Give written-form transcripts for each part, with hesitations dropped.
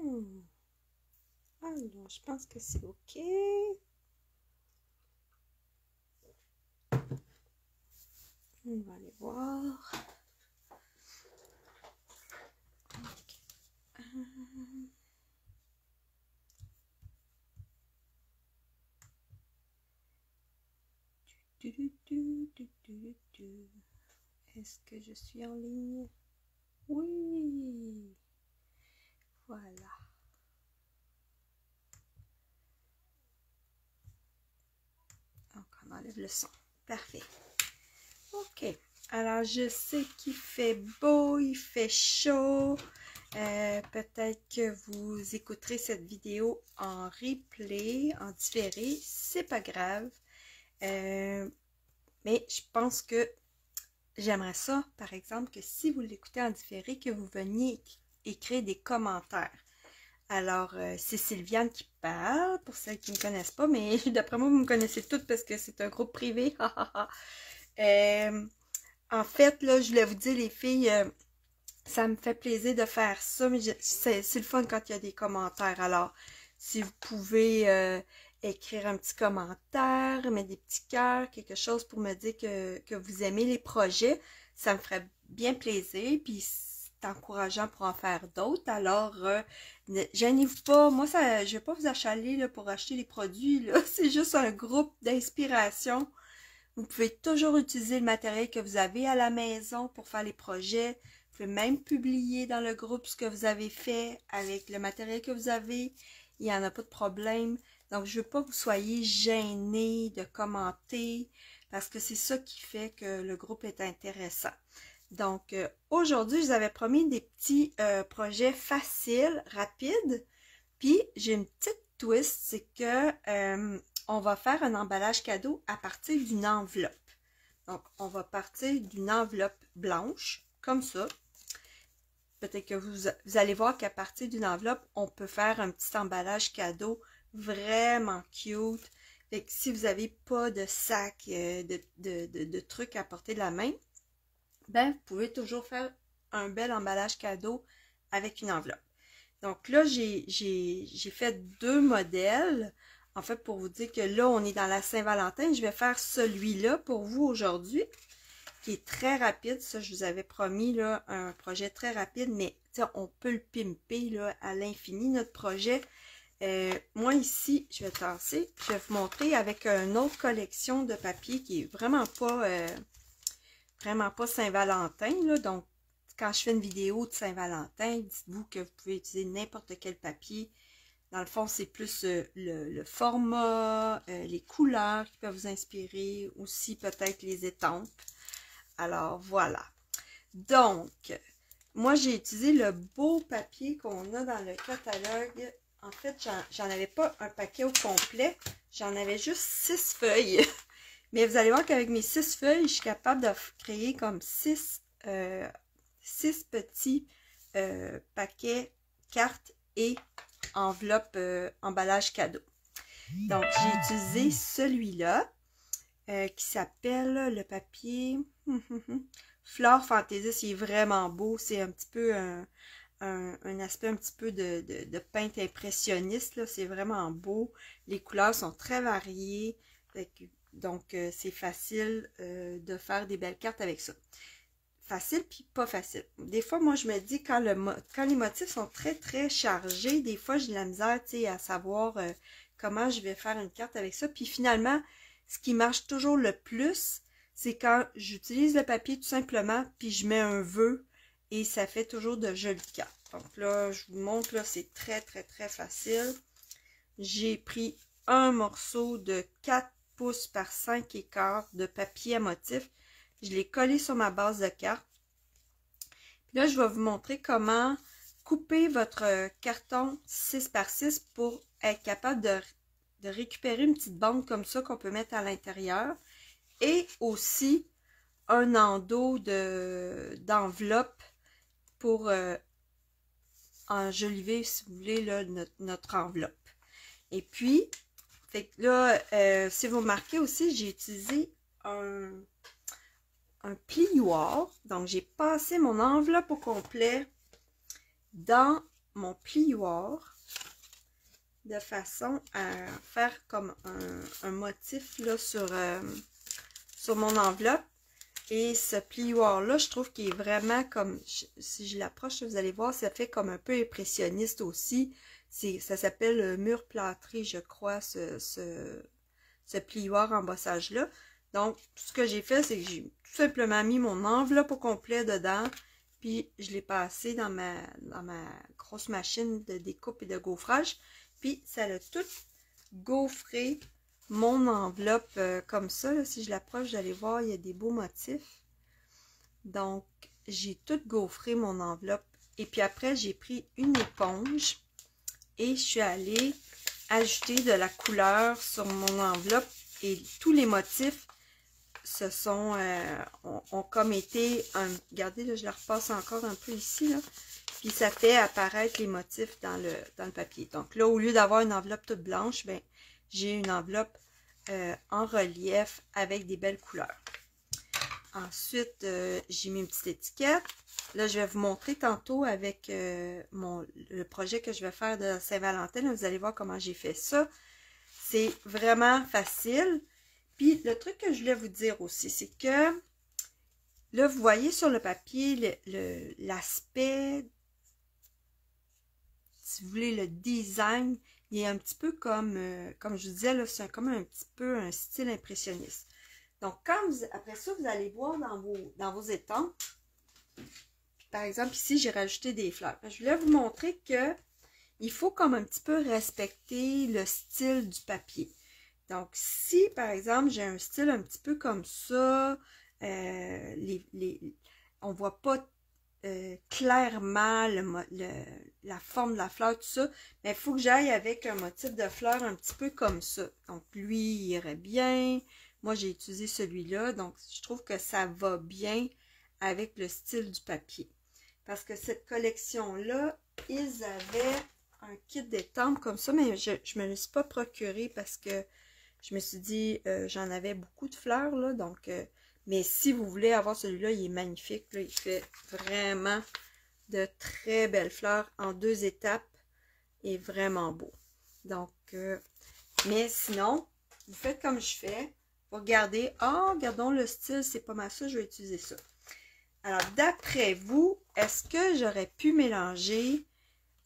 Bon. Alors, je pense que c'est OK. On va aller voir. Okay. Est-ce que je suis en ligne? Oui. Voilà. Donc, on enlève le son. Parfait. OK. Alors, je sais qu'il fait beau, il fait chaud. Peut-être que vous écouterez cette vidéo en replay, en différé. C'est pas grave. Mais je pense que j'aimerais ça, par exemple, que si vous l'écoutez en différé, que vous veniez écrire des commentaires. Alors, c'est Sylviane qui parle, pour celles qui ne me connaissent pas, mais d'après moi, vous me connaissez toutes parce que c'est un groupe privé. En fait, là, je voulais vous dire, les filles, ça me fait plaisir de faire ça, mais c'est le fun quand il y a des commentaires. Alors, si vous pouvez écrire un petit commentaire, mettre des petits cœurs, quelque chose pour me dire que vous aimez les projets, ça me ferait bien plaisir. Puis, c'est encourageant pour en faire d'autres. Alors, gênez-vous pas. Moi, ça, je vais pas vous achaler là, pour acheter les produits. C'est juste un groupe d'inspiration. Vous pouvez toujours utiliser le matériel que vous avez à la maison pour faire les projets. Vous pouvez même publier dans le groupe ce que vous avez fait avec le matériel que vous avez. Il n'y en a pas de problème. Donc, je ne veux pas que vous soyez gênés de commenter parce que c'est ça qui fait que le groupe est intéressant. Donc, aujourd'hui, je vous avais promis des petits projets faciles, rapides. Puis, j'ai une petite twist, c'est que on va faire un emballage cadeau à partir d'une enveloppe. Donc, on va partir d'une enveloppe blanche, comme ça. Peut-être que vous allez voir qu'à partir d'une enveloppe, on peut faire un petit emballage cadeau vraiment cute. Fait que si vous n'avez pas de sac, de trucs à porter de la main, ben, vous pouvez toujours faire un bel emballage cadeau avec une enveloppe. Donc là, j'ai fait 2 modèles. En fait, pour vous dire que là, on est dans la Saint-Valentin. Je vais faire celui-là pour vous aujourd'hui, qui est très rapide. Ça, je vous avais promis, là, un projet très rapide, mais on peut le pimper là, à l'infini, notre projet. Moi, ici, je vais tasser. Je vais vous montrer avec une autre collection de papier qui est vraiment pas Saint-Valentin, là. Donc, quand je fais une vidéo de Saint-Valentin, dites-vous que vous pouvez utiliser n'importe quel papier. Dans le fond, c'est plus le format, les couleurs qui peuvent vous inspirer, aussi peut-être les étampes. Alors, voilà. Donc, moi, j'ai utilisé le beau papier qu'on a dans le catalogue. En fait, j'en avais pas un paquet au complet. J'en avais juste 6 feuilles. Mais vous allez voir qu'avec mes 6 feuilles, je suis capable de créer comme 6 petits paquets, cartes et enveloppe emballage cadeau. Donc, j'ai utilisé celui-là qui s'appelle le papier Flore Fantasy. C'est vraiment beau. C'est un petit peu un aspect un petit peu de peintre impressionniste. C'est vraiment beau. Les couleurs sont très variées. Donc, c'est facile de faire des belles cartes avec ça. Facile puis pas facile. Des fois, moi, je me dis, quand les motifs sont très, très chargés, des fois, j'ai de la misère, tu sais, à savoir comment je vais faire une carte avec ça. Puis finalement, ce qui marche toujours le plus, c'est quand j'utilise le papier tout simplement, puis je mets un vœu et ça fait toujours de jolies cartes. Donc là, je vous montre, là, c'est très, très, très facile. J'ai pris un morceau de 4 pouces par 5 écarts de papier à motif. Je l'ai collé sur ma base de carte. Puis là, je vais vous montrer comment couper votre carton 6 par 6 pour être capable de récupérer une petite bande comme ça qu'on peut mettre à l'intérieur. Et aussi un endos d'enveloppe pour enjoliver, si vous voulez, là, notre enveloppe. Et puis, fait que là, si vous remarquez aussi, j'ai utilisé un plioir. Donc, j'ai passé mon enveloppe au complet dans mon plioir de façon à faire comme un motif là sur mon enveloppe. Et ce plioir-là, je trouve qu'il est vraiment comme, si je l'approche, vous allez voir, ça fait comme un peu impressionniste aussi. Ça s'appelle mur plâtré, je crois, ce plioir embossage-là. Donc, tout ce que j'ai fait, c'est que j'ai tout simplement mis mon enveloppe au complet dedans, puis je l'ai passé dans ma grosse machine de découpe et de gaufrage, puis ça a tout gaufré mon enveloppe comme ça. Là, si je l'approche, vous allez voir, il y a des beaux motifs. Donc, j'ai tout gaufré mon enveloppe. Et puis après, j'ai pris une éponge et je suis allée ajouter de la couleur sur mon enveloppe. Et tous les motifs se sont, ont comme été, regardez, là, je la repasse encore un peu ici, là. Puis ça fait apparaître les motifs dans le papier. Donc là, au lieu d'avoir une enveloppe toute blanche, ben, j'ai une enveloppe en relief avec des belles couleurs. Ensuite, j'ai mis une petite étiquette. Là, je vais vous montrer tantôt avec le projet que je vais faire de Saint-Valentin. Vous allez voir comment j'ai fait ça. C'est vraiment facile. Puis, le truc que je voulais vous dire aussi, c'est que là, vous voyez sur le papier l'aspect, si vous voulez, le design, il est un petit peu comme je vous disais, c'est comme un petit peu un style impressionniste. Donc, après ça, vous allez voir dans vos étampes. Par exemple, ici, j'ai rajouté des fleurs. Je voulais vous montrer que il faut comme un petit peu respecter le style du papier. Donc, si, par exemple, j'ai un style un petit peu comme ça, on ne voit pas clairement la forme de la fleur, tout ça, mais il faut que j'aille avec un motif de fleur un petit peu comme ça. Donc, lui, il irait bien. Moi, j'ai utilisé celui-là, donc je trouve que ça va bien avec le style du papier. Parce que cette collection-là, ils avaient un kit d'étampes comme ça, mais je ne me le suis pas procuré parce que je me suis dit, j'en avais beaucoup de fleurs, là, donc, mais si vous voulez avoir celui-là, il est magnifique, là, il fait vraiment de très belles fleurs en 2 étapes et vraiment beau. Donc, mais sinon, vous faites comme je fais, vous regardez, regardons le style, c'est pas mal ça, je vais utiliser ça. Alors, d'après vous, est-ce que j'aurais pu mélanger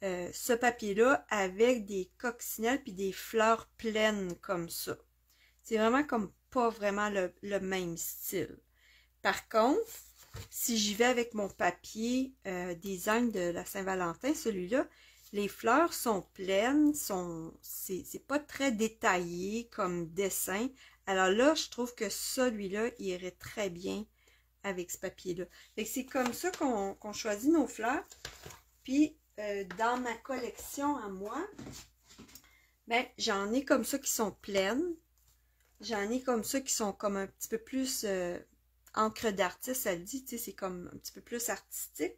ce papier-là avec des coccinelles puis des fleurs pleines comme ça? C'est vraiment comme pas vraiment le même style. Par contre, si j'y vais avec mon papier design de la Saint-Valentin, celui-là, les fleurs sont pleines, c'est pas très détaillé comme dessin. Alors là, je trouve que celui-là irait très bien avec ce papier-là. C'est comme ça qu'on choisit nos fleurs. Puis, dans ma collection à moi, ben, j'en ai comme ça qui sont pleines. J'en ai comme ça qui sont comme un petit peu plus encre d'artiste, ça le dit, tu sais, c'est comme un petit peu plus artistique.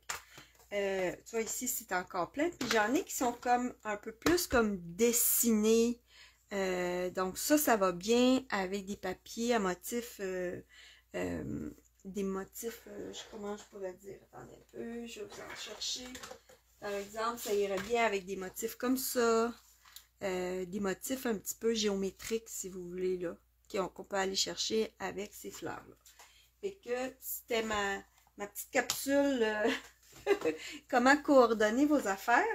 Tu vois, ici, c'est encore plein. Puis j'en ai qui sont comme un peu plus comme dessinés. Donc ça va bien avec des papiers à motifs, des motifs, comment je pourrais dire, attendez un peu, je vais vous en chercher. Par exemple, ça irait bien avec des motifs comme ça, des motifs un petit peu géométriques, si vous voulez, là, qu'on peut aller chercher avec ces fleurs-là. Fait que c'était ma petite capsule, comment coordonner vos affaires.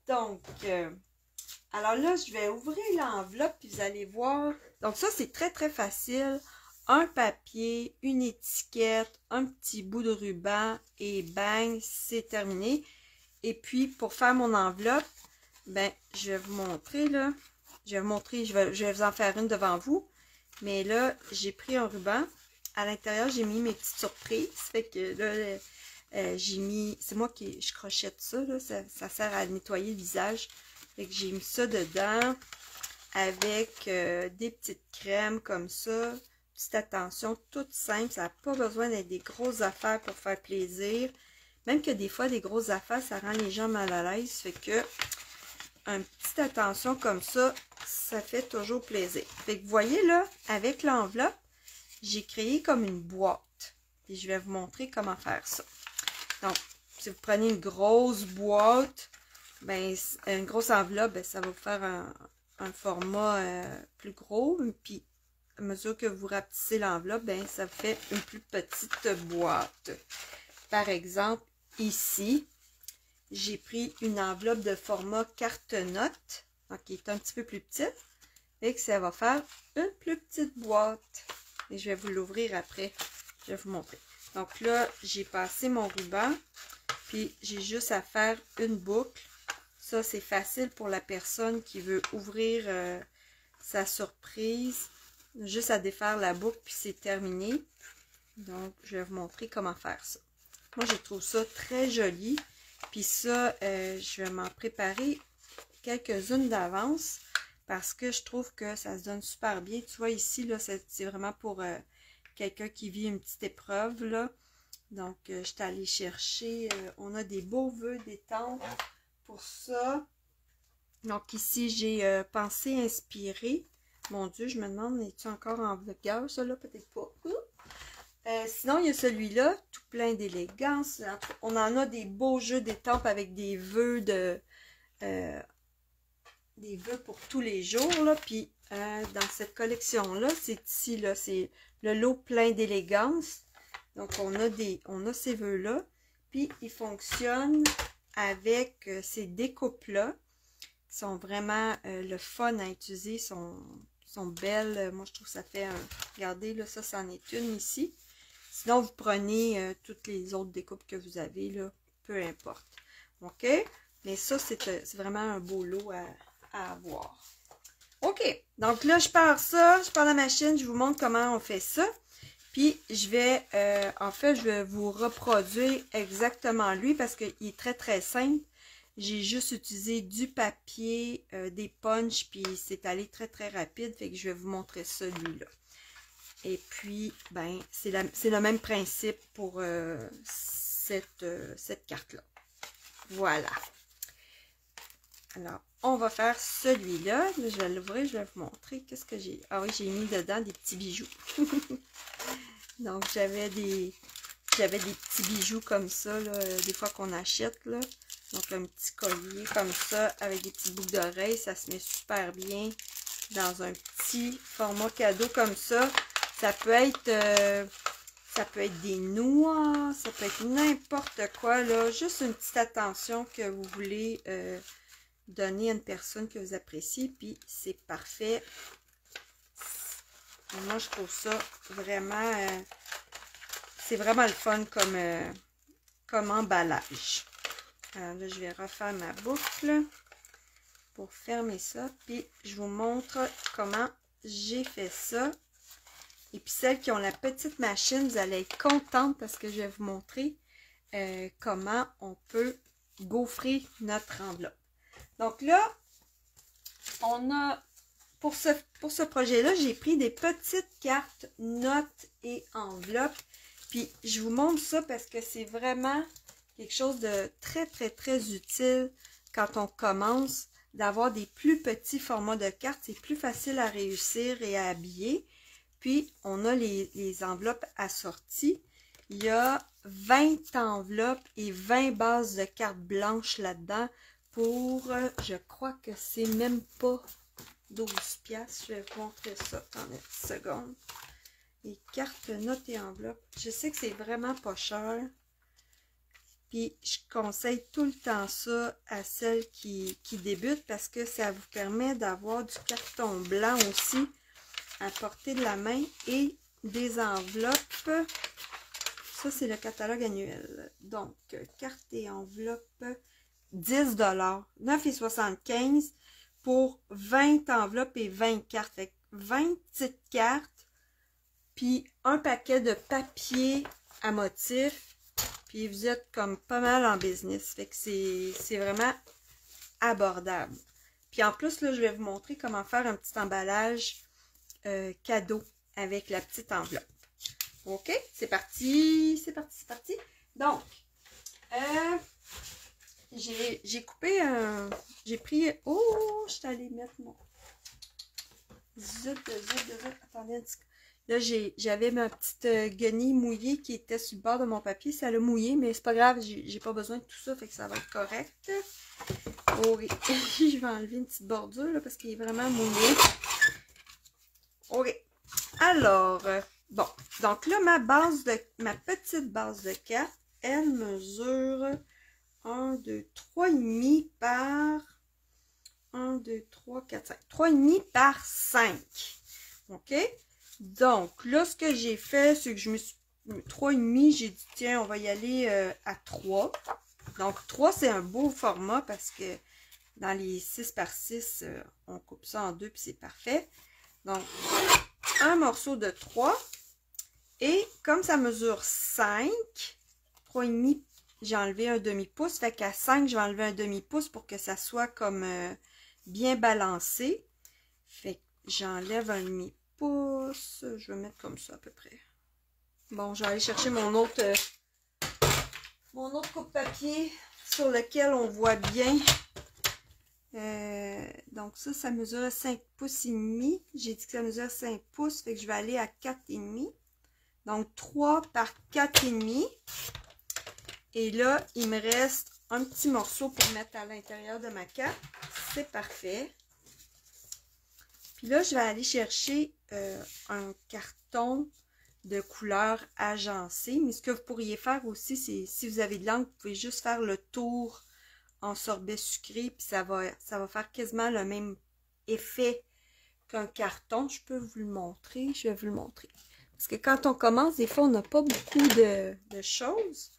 Donc, alors là, je vais ouvrir l'enveloppe, puis vous allez voir. Donc ça, c'est très, très facile. Un papier, une étiquette, un petit bout de ruban, et bang, c'est terminé. Et puis, pour faire mon enveloppe, ben, je vais vous montrer, là. Je vais vous en faire une devant vous. Mais là, j'ai pris un ruban. À l'intérieur, j'ai mis mes petites surprises. Fait que là, j'ai mis... C'est moi je crochette ça, là. Ça sert à nettoyer le visage. Fait que j'ai mis ça dedans avec des petites crèmes comme ça. Petite attention, toute simple. Ça n'a pas besoin d'être des grosses affaires pour faire plaisir. Même que des fois, des grosses affaires, ça rend les gens mal à l'aise. Fait que une petite attention comme ça, ça fait toujours plaisir. Fait que vous voyez là, avec l'enveloppe, j'ai créé comme une boîte. Et je vais vous montrer comment faire ça. Donc, si vous prenez une grosse boîte, ben, une grosse enveloppe, ben, ça va vous faire un format plus gros. Puis, à mesure que vous rapetissez l'enveloppe, ben, ça fait une plus petite boîte. Par exemple, ici, j'ai pris une enveloppe de format carte-note, donc qui est un petit peu plus petite, et que ça va faire une plus petite boîte. Et je vais vous l'ouvrir après. Je vais vous montrer. Donc là, j'ai passé mon ruban, puis j'ai juste à faire une boucle. Ça, c'est facile pour la personne qui veut ouvrir sa surprise. Juste à défaire la boucle, puis c'est terminé. Donc, je vais vous montrer comment faire ça. Moi, je trouve ça très joli. Puis ça, je vais m'en préparer quelques-unes d'avance parce que je trouve que ça se donne super bien. Tu vois, ici, là, c'est vraiment pour quelqu'un qui vit une petite épreuve, là. Donc, je suis allée chercher, on a des beaux vœux d'étampes pour ça. Donc, ici, j'ai pensé inspirer. Mon Dieu, je me demande, est-tu encore en vigueur, ça là? Peut-être pas. Sinon, il y a celui-là, tout plein d'élégance. On en a des beaux jeux d'étampes avec des vœux des vœux pour tous les jours, là. Puis, dans cette collection-là, c'est ici, là, c'est le lot plein d'élégance. Donc, on a ces vœux-là. Puis, ils fonctionnent avec ces découpes-là, qui sont vraiment le fun à utiliser, sont belles. Moi, je trouve que ça fait un... Regardez, là, ça, c'en est une ici. Sinon, vous prenez toutes les autres découpes que vous avez, là, peu importe. OK? Mais ça, c'est vraiment un beau lot à avoir. OK. Donc là, je pars la machine, je vous montre comment on fait ça. Puis, je vais, en fait, je vais vous reproduire exactement lui parce qu'il est très, très simple. J'ai juste utilisé du papier, des punchs, puis c'est allé très, très rapide. Fait que je vais vous montrer celui-là. Et puis, ben, c'est le même principe pour cette carte-là. Voilà. Alors, on va faire celui-là. Je vais l'ouvrir, je vais vous montrer qu'est-ce que j'ai. Ah oui, j'ai mis dedans des petits bijoux. Donc, j'avais des petits bijoux comme ça, là, des fois qu'on achète, là. Donc, un petit collier comme ça, avec des petites boucles d'oreilles. Ça se met super bien dans un petit format cadeau comme ça. Ça peut être des noix, ça peut être n'importe quoi, là. Juste une petite attention que vous voulez donner à une personne que vous appréciez, puis c'est parfait. Moi, je trouve ça vraiment... c'est vraiment le fun comme emballage. Alors là, je vais refaire ma boucle pour fermer ça, puis je vous montre comment j'ai fait ça. Et puis celles qui ont la petite machine, vous allez être contente parce que je vais vous montrer comment on peut gaufrer notre enveloppe. Donc là, on a, pour ce projet-là, j'ai pris des petites cartes notes et enveloppes. Puis je vous montre ça parce que c'est vraiment quelque chose de très, très, très utile quand on commence d'avoir des plus petits formats de cartes. C'est plus facile à réussir et à habiller. Puis, on a les enveloppes assorties. Il y a 20 enveloppes et 20 bases de cartes blanches là-dedans pour, je crois que c'est même pas 12 piastres. Je vais vous montrer ça. Attendez une seconde. Les cartes, notes et enveloppes. Je sais que c'est vraiment pas cher. Puis, je conseille tout le temps ça à celles qui débutent parce que ça vous permet d'avoir du carton blanc aussi à portée de la main et des enveloppes. Ça, c'est le catalogue annuel. Donc, carte et enveloppe, 10 $, 9,75 $ pour 20 enveloppes et 20 cartes. Fait que 20 petites cartes, puis un paquet de papier à motif, puis vous êtes comme pas mal en business. Fait que c'est vraiment abordable. Puis en plus, là, je vais vous montrer comment faire un petit emballage cadeau avec la petite enveloppe. OK? C'est parti! C'est parti, c'est parti! Donc, j'ai coupé un... J'ai pris... Oh! Je suis allée mettre mon... Zut. Attendez un petit... Là, j'avais ma petite guenille mouillée qui était sur le bord de mon papier. Ça l'a mouillé, mais c'est pas grave, j'ai pas besoin de tout ça, fait que ça va être correct. Oh oui, je vais enlever une petite bordure là, parce qu'il est vraiment mouillé. Ok. Alors, bon. Donc là, ma petite base de cartes, elle mesure 1, 2, 3,5 par 1, 2, 3, 4, 5. 3,5 par 5. OK? Donc, là, ce que j'ai fait, c'est que je me suis... 3,5, j'ai dit, tiens, on va y aller à 3. Donc, 3, c'est un beau format parce que dans les 6 par 6, on coupe ça en deux, puis c'est parfait. Donc, un morceau de 3. Et comme ça mesure 5, 3,5, j'ai enlevé un demi-pouce. Fait qu'à 5, je vais enlever un demi-pouce pour que ça soit comme bien balancé. Fait que j'enlève un demi-pouce. Je vais mettre comme ça à peu près. Bon, je vais aller chercher mon autre coupe-papier sur lequel on voit bien. Donc ça mesure 5 pouces et demi. J'ai dit que ça mesure 5 pouces, fait que je vais aller à 4,5. Donc 3 par 4,5. Et là, il me reste un petit morceau pour mettre à l'intérieur de ma carte. C'est parfait. Puis là, je vais aller chercher un carton de couleur agencée. Mais ce que vous pourriez faire aussi, c'est si vous avez de l'encre, vous pouvez juste faire le tour en sorbet sucré, puis ça va faire quasiment le même effet qu'un carton. Je peux vous le montrer, je vais vous le montrer. Parce que quand on commence, des fois, on n'a pas beaucoup de choses.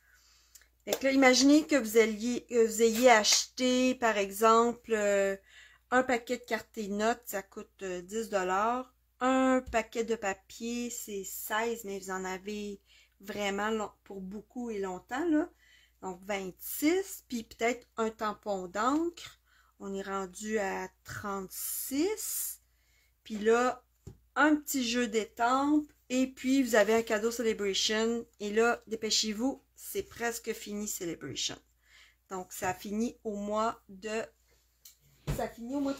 Fait que là, imaginez que vous ayez acheté, par exemple, un paquet de cartes et notes, ça coûte 10 $. Un paquet de papier, c'est 16, mais vous en avez vraiment pour beaucoup et longtemps, là. Donc, 26, puis peut-être un tampon d'encre. On est rendu à 36. Puis là, un petit jeu d'étampes. Et puis, vous avez un cadeau Celebration. Et là, dépêchez-vous, c'est presque fini Celebration. Donc, ça finit au mois de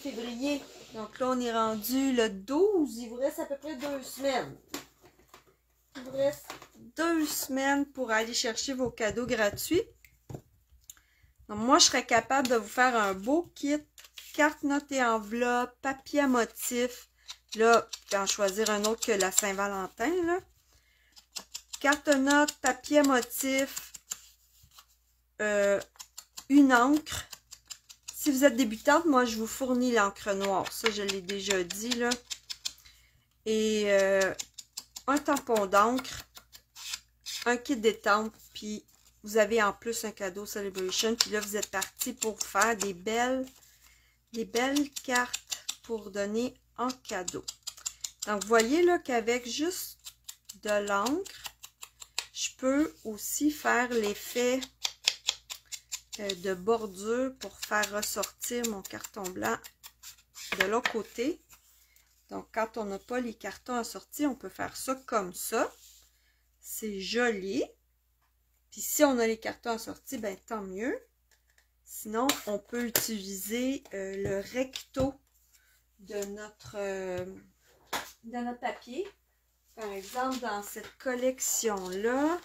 février. Donc là, on est rendu le 12. Il vous reste à peu près 2 semaines. Il vous reste 2 semaines pour aller chercher vos cadeaux gratuits. Donc, moi, je serais capable de vous faire un beau kit, carte, notes et enveloppe, papier à motif. Là, je vais en choisir un autre que la Saint-Valentin, là. Carte notes, papier à motif, une encre. Si vous êtes débutante, moi, je vous fournis l'encre noire. Ça, je l'ai déjà dit, là. Et un tampon d'encre, un kit d'étampes, puis vous avez en plus un cadeau Celebration. Puis là, vous êtes parti pour faire des belles cartes pour donner en cadeau. Donc, vous voyez là qu'avec juste de l'encre, je peux aussi faire l'effet de bordure pour faire ressortir mon carton blanc de l'autre côté. Donc, quand on n'a pas les cartons assortis, on peut faire ça comme ça. C'est joli. Puis, si on a les cartons assortis, ben tant mieux. Sinon, on peut utiliser le recto de notre papier. Par exemple, dans cette collection-là,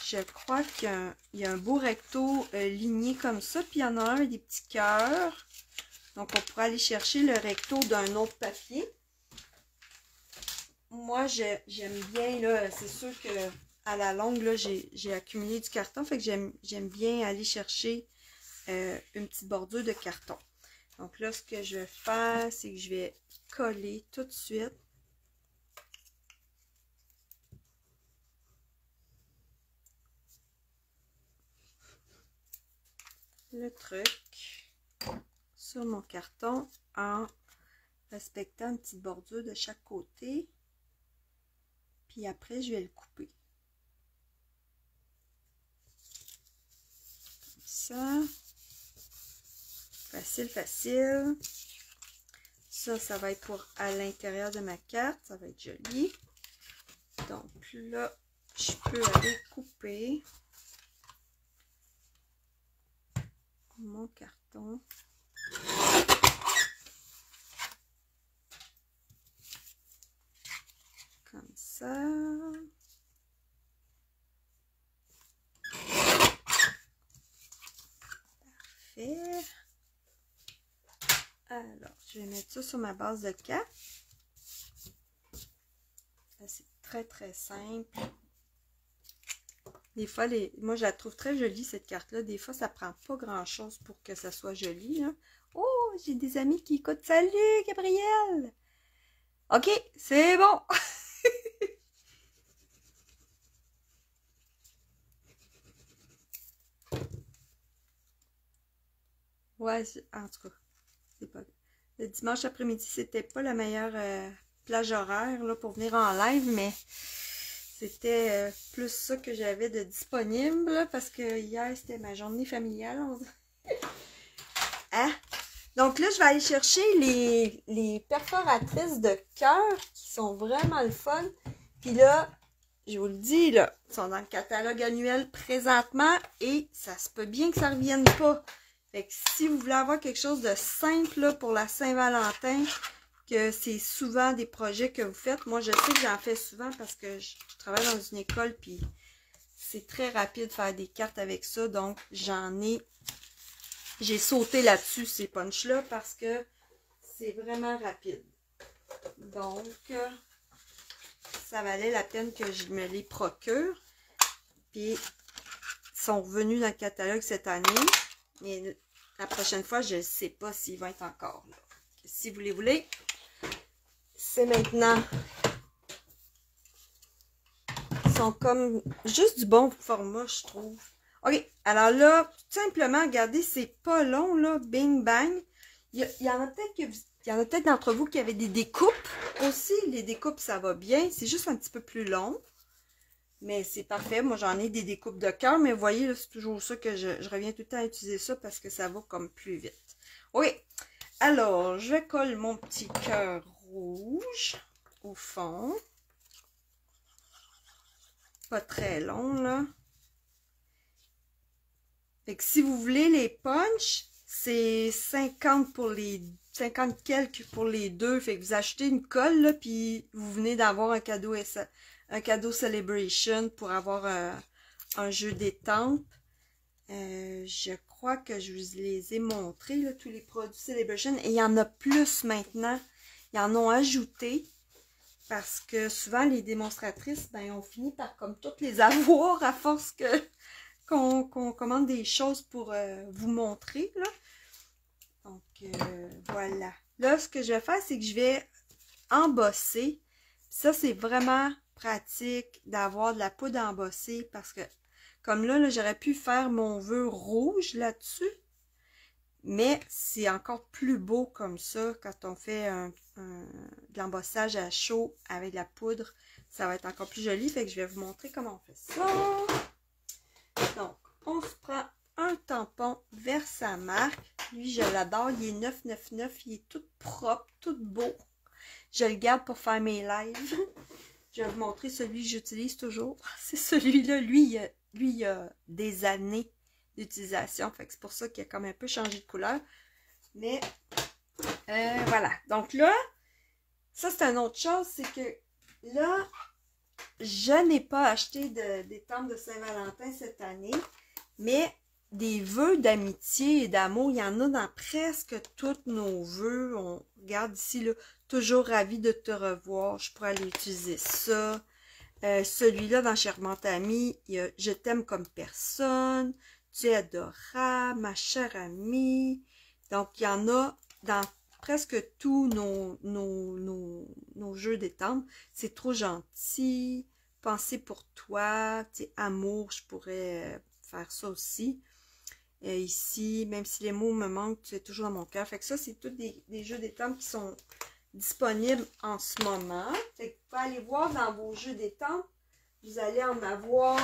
je crois qu'il y a un beau recto ligné comme ça. Puis, il y en a un des petits cœurs. Donc, on pourra aller chercher le recto d'un autre papier. Moi, j'aime bien, là, c'est sûr que à la longue, là, j'ai accumulé du carton. Fait que j'aime bien aller chercher une petite bordure de carton. Donc là, ce que je vais faire, c'est que je vais coller tout de suite le truc sur mon carton en respectant une petite bordure de chaque côté. Puis après, je vais le couper. Comme ça. Facile, facile. Ça va être pour à l'intérieur de ma carte. Ça va être joli. Donc là, je peux aller couper mon carton. Comme ça. ça. Parfait. Alors, je vais mettre ça sur ma base de carte. C'est très très simple. Des fois, moi je la trouve très jolie cette carte-là. Des fois, ça prend pas grand-chose pour que ça soit joli. Hein. Oh, j'ai des amis qui écoutent. Salut, Gabrielle! OK, c'est bon! Ouais, en tout cas, c'est pas... Le dimanche après-midi, c'était pas la meilleure plage horaire là, pour venir en live, mais c'était plus ça que j'avais de disponible là, parce que hier, c'était ma journée familiale. Hein? Donc là, je vais aller chercher les perforatrices de cœur qui sont vraiment le fun. Puis là, je vous le dis, là, ils sont dans le catalogue annuel présentement et ça se peut bien que ça ne revienne pas. Fait que si vous voulez avoir quelque chose de simple là, pour la Saint-Valentin, que c'est souvent des projets que vous faites, moi je sais que j'en fais souvent parce que je travaille dans une école puis c'est très rapide de faire des cartes avec ça. Donc j'ai sauté là-dessus ces punchs-là parce que c'est vraiment rapide. Donc, ça valait la peine que je me les procure. Puis, ils sont revenus dans le catalogue cette année. Mais la prochaine fois, je ne sais pas s'ils vont être encore là. Si vous les voulez, c'est maintenant. Ils sont comme juste du bon format, je trouve. OK, alors là, tout simplement, regardez, c'est pas long, là, bing bang. Il y en a peut-être d'entre vous qui avaient des découpes aussi. Les découpes, ça va bien. C'est juste un petit peu plus long. Mais c'est parfait. Moi, j'en ai des découpes de cœur. Mais vous voyez, c'est toujours ça que je reviens tout le temps à utiliser ça parce que ça va comme plus vite. Oui. Alors, je colle mon petit cœur rouge au fond. Pas très long, là. Fait que si vous voulez les punch, c'est 50 pour les 50 quelques pour les deux. Fait que vous achetez une colle, là, puis vous venez d'avoir un cadeau Celebration pour avoir un jeu d'étampes. Je crois que je vous les ai montrés, là, tous les produits Celebration. Et il y en a plus maintenant. Ils en ont ajouté. Parce que souvent, les démonstratrices, ben, on finit par comme toutes les avoir à force qu'on commande des choses pour vous montrer, là. Donc, voilà. Là, ce que je vais faire, c'est que je vais embosser. Ça, c'est vraiment pratique d'avoir de la poudre embossée parce que, comme là j'aurais pu faire mon vœu rouge là-dessus. Mais c'est encore plus beau comme ça quand on fait de l'embossage à chaud avec de la poudre. Ça va être encore plus joli. Fait que je vais vous montrer comment on fait ça. Donc, on se prend un tampon Versamark. Lui, je l'adore. Il est 9,99. Il est tout propre, tout beau. Je le garde pour faire mes lives. Je vais vous montrer celui que j'utilise toujours. C'est celui-là. Lui, il a des années d'utilisation. Fait que c'est pour ça qu'il a comme un peu changé de couleur. Mais, voilà. Donc là, ça, c'est une autre chose. C'est que là, je n'ai pas acheté des temples de Saint-Valentin cette année. Mais des vœux d'amitié et d'amour, il y en a dans presque tous nos vœux. On regarde ici, là, toujours ravi de te revoir. Je pourrais aller utiliser ça. Celui-là, dans Charmante Amie, il y a Je t'aime comme personne. Tu es adorable, ma chère amie. Donc, il y en a dans presque tous nos jeux d'étampe. C'est trop gentil. Penser pour toi. Tu sais, amour, je pourrais faire ça aussi. Ici, même si les mots me manquent, tu es toujours dans mon cœur. Fait que ça, c'est tous des jeux d'étampes qui sont disponibles en ce moment. Fait que vous pouvez aller voir dans vos jeux d'étampes. Vous allez en avoir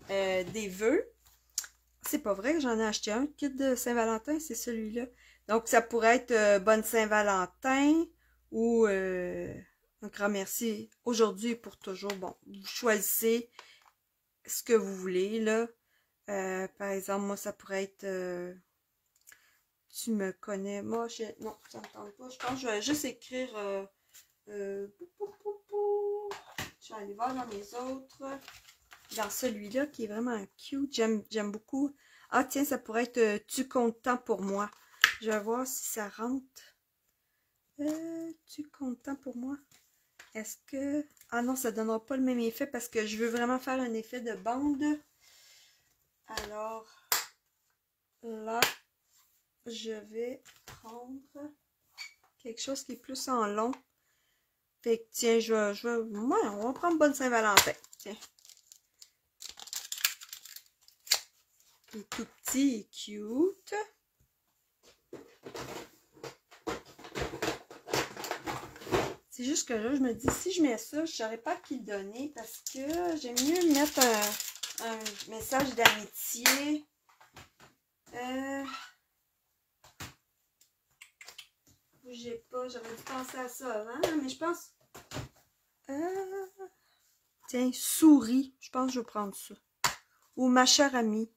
des vœux. C'est pas vrai que j'en ai acheté un. Kit de Saint-Valentin, c'est celui-là. Donc, ça pourrait être Bonne Saint-Valentin ou un grand merci aujourd'hui et pour toujours. Bon, vous choisissez ce que vous voulez, là. Par exemple, moi, ça pourrait être tu me connais. Moi, non, ça me tente pas. Je pense que je vais juste écrire Je vais aller voir dans mes autres. Dans celui-là qui est vraiment cute. J'aime beaucoup. Ah tiens, ça pourrait être tu comptes temps pour moi. Je vais voir si ça rentre. Tu comptes temps pour moi. Est-ce que... Ah non, ça ne donnera pas le même effet parce que je veux vraiment faire un effet de bande. Alors, là, je vais prendre quelque chose qui est plus en long. Fait que tiens, ouais, on va prendre Bonne Saint-Valentin. Tiens. Il est tout petit et cute. C'est juste que là, je me dis, si je mets ça, je ne saurais pas qui le donner parce que j'aime mieux mettre un message d'amitié. Bougez pas, j'aurais dû penser à ça avant, mais je pense... tiens, souris, je pense que je vais prendre ça. Ou ma chère amie.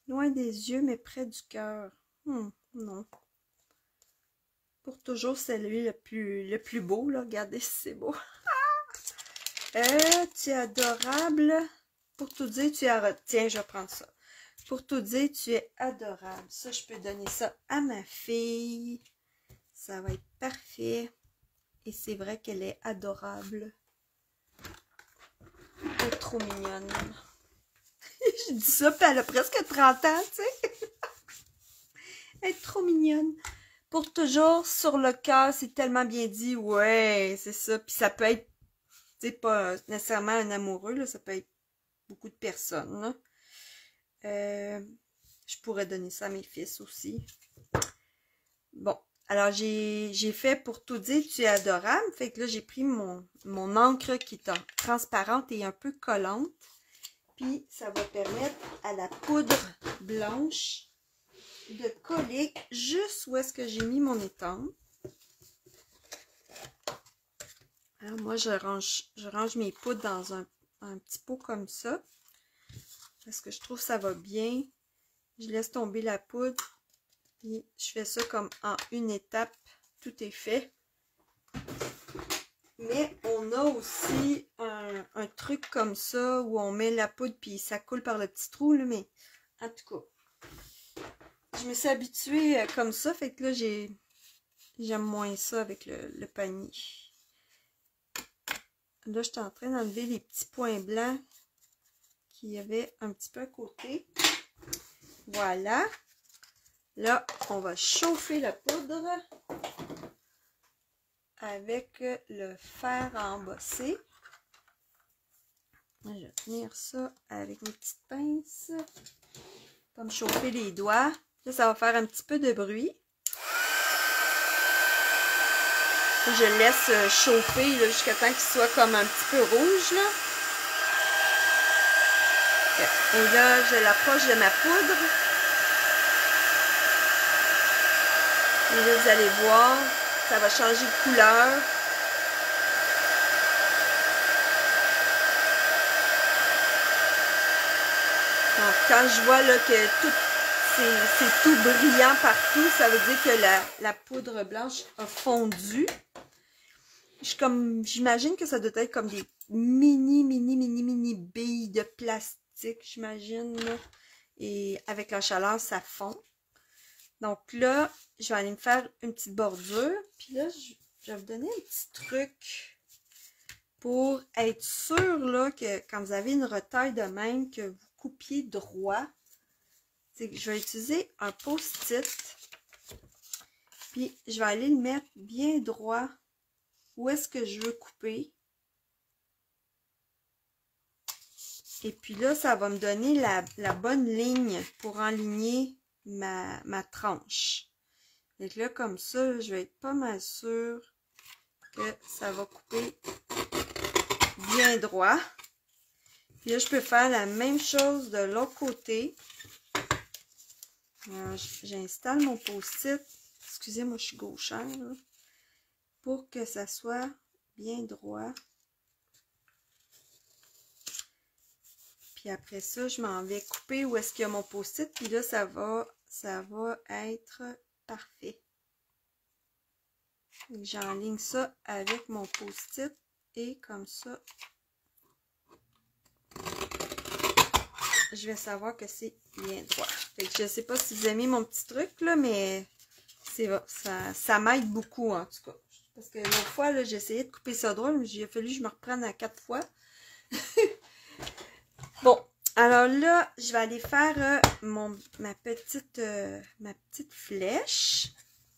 Loin des yeux, mais près du cœur. Non. Pour toujours, c'est lui le plus beau, là. Regardez si c'est beau. Tu es adorable. Pour tout dire, tu es... Tiens, je vais prendre ça. Pour tout dire, tu es adorable. Ça, je peux donner ça à ma fille. Ça va être parfait. Et c'est vrai qu'elle est adorable. Elle est trop mignonne. Je dis ça, puis elle a presque 30 ans, tu sais. Elle est trop mignonne. Pour toujours, sur le cœur, c'est tellement bien dit. Ouais, c'est ça. Puis ça peut être, tu sais, pas nécessairement un amoureux, là. Ça peut être beaucoup de personnes, là. Je pourrais donner ça à mes fils aussi. Bon. Alors, j'ai fait pour tout dire, tu es adorable. Fait que là, j'ai pris mon encre qui est transparente et un peu collante. Puis, ça va permettre à la poudre blanche de coller juste où est-ce que j'ai mis mon étampe. Alors, moi, je range mes poudres dans un petit pot comme ça. Parce que je trouve que ça va bien. Je laisse tomber la poudre. Puis, je fais ça comme en une étape. Tout est fait. Mais on a aussi un truc comme ça où on met la poudre puis ça coule par le petit trou. Là, mais en tout cas, je me suis habituée comme ça. Fait que là, j'aime moins ça avec le panier. Là, je suis en train d'enlever les petits points blancs qu'il y avait un petit peu à côté. Voilà. Là, on va chauffer la poudre avec le fer à embosser. Je vais tenir ça avec mes petites pinces. Pas me chauffer les doigts. Là, ça va faire un petit peu de bruit. Je laisse chauffer jusqu'à temps qu'il soit comme un petit peu rouge. Là. Et là, je l'approche de ma poudre. Et là, vous allez voir, ça va changer de couleur. Donc, quand je vois là, que c'est tout brillant partout, ça veut dire que la poudre blanche a fondu. J'imagine que ça doit être comme des mini billes de plastique, j'imagine. Et avec la chaleur, ça fond. Donc là, je vais aller me faire une petite bordure. Puis là, je vais vous donner un petit truc pour être sûr là, que quand vous avez une retaille de même, que vous coupiez droit. C'est que je vais utiliser un post-it. Puis je vais aller le mettre bien droit. Où est-ce que je veux couper? Et puis là, ça va me donner la bonne ligne pour enligner ma tranche. Et là, comme ça, je vais être pas mal sûre que ça va couper bien droit. Puis là, je peux faire la même chose de l'autre côté. J'installe mon post-it. Excusez-moi, je suis gauchère, là, pour que ça soit bien droit. Puis après ça, je m'en vais couper où est-ce qu'il y a mon post-it. Puis là, ça va être parfait. J'enligne ça avec mon post-it et comme ça, je vais savoir que c'est bien droit. Fait que je sais pas si vous aimez mon petit truc, là, mais ça m'aide beaucoup, en tout cas. Parce que l'autre fois, là, j'ai essayé de couper ça droit, mais il a fallu que je me reprenne à 4 fois. Bon, alors là, je vais aller faire ma petite flèche.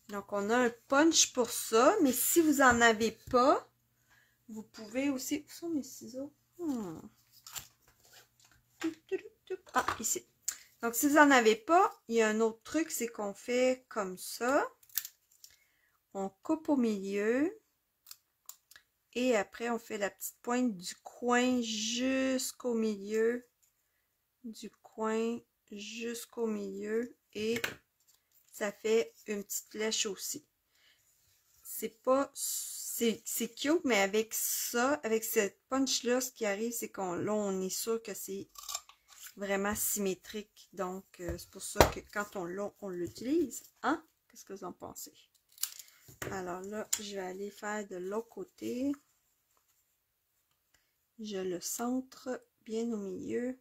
Donc, on a un punch pour ça, mais si vous en avez pas, vous pouvez aussi... Où sont mes ciseaux? Ah, ici. Donc, si vous n'en avez pas, il y a un autre truc, c'est qu'on fait comme ça. On coupe au milieu. Et après, on fait la petite pointe du coin jusqu'au milieu. Du coin jusqu'au milieu. Et ça fait une petite flèche aussi. C'est pas... C'est cute, mais avec ça, avec cette punch-là, ce qui arrive, c'est qu'on on est sûr que c'est vraiment symétrique. Donc, c'est pour ça que quand on l'utilise, hein? Qu'est-ce que vous en pensez? Alors là, je vais aller faire de l'autre côté. Je le centre bien au milieu.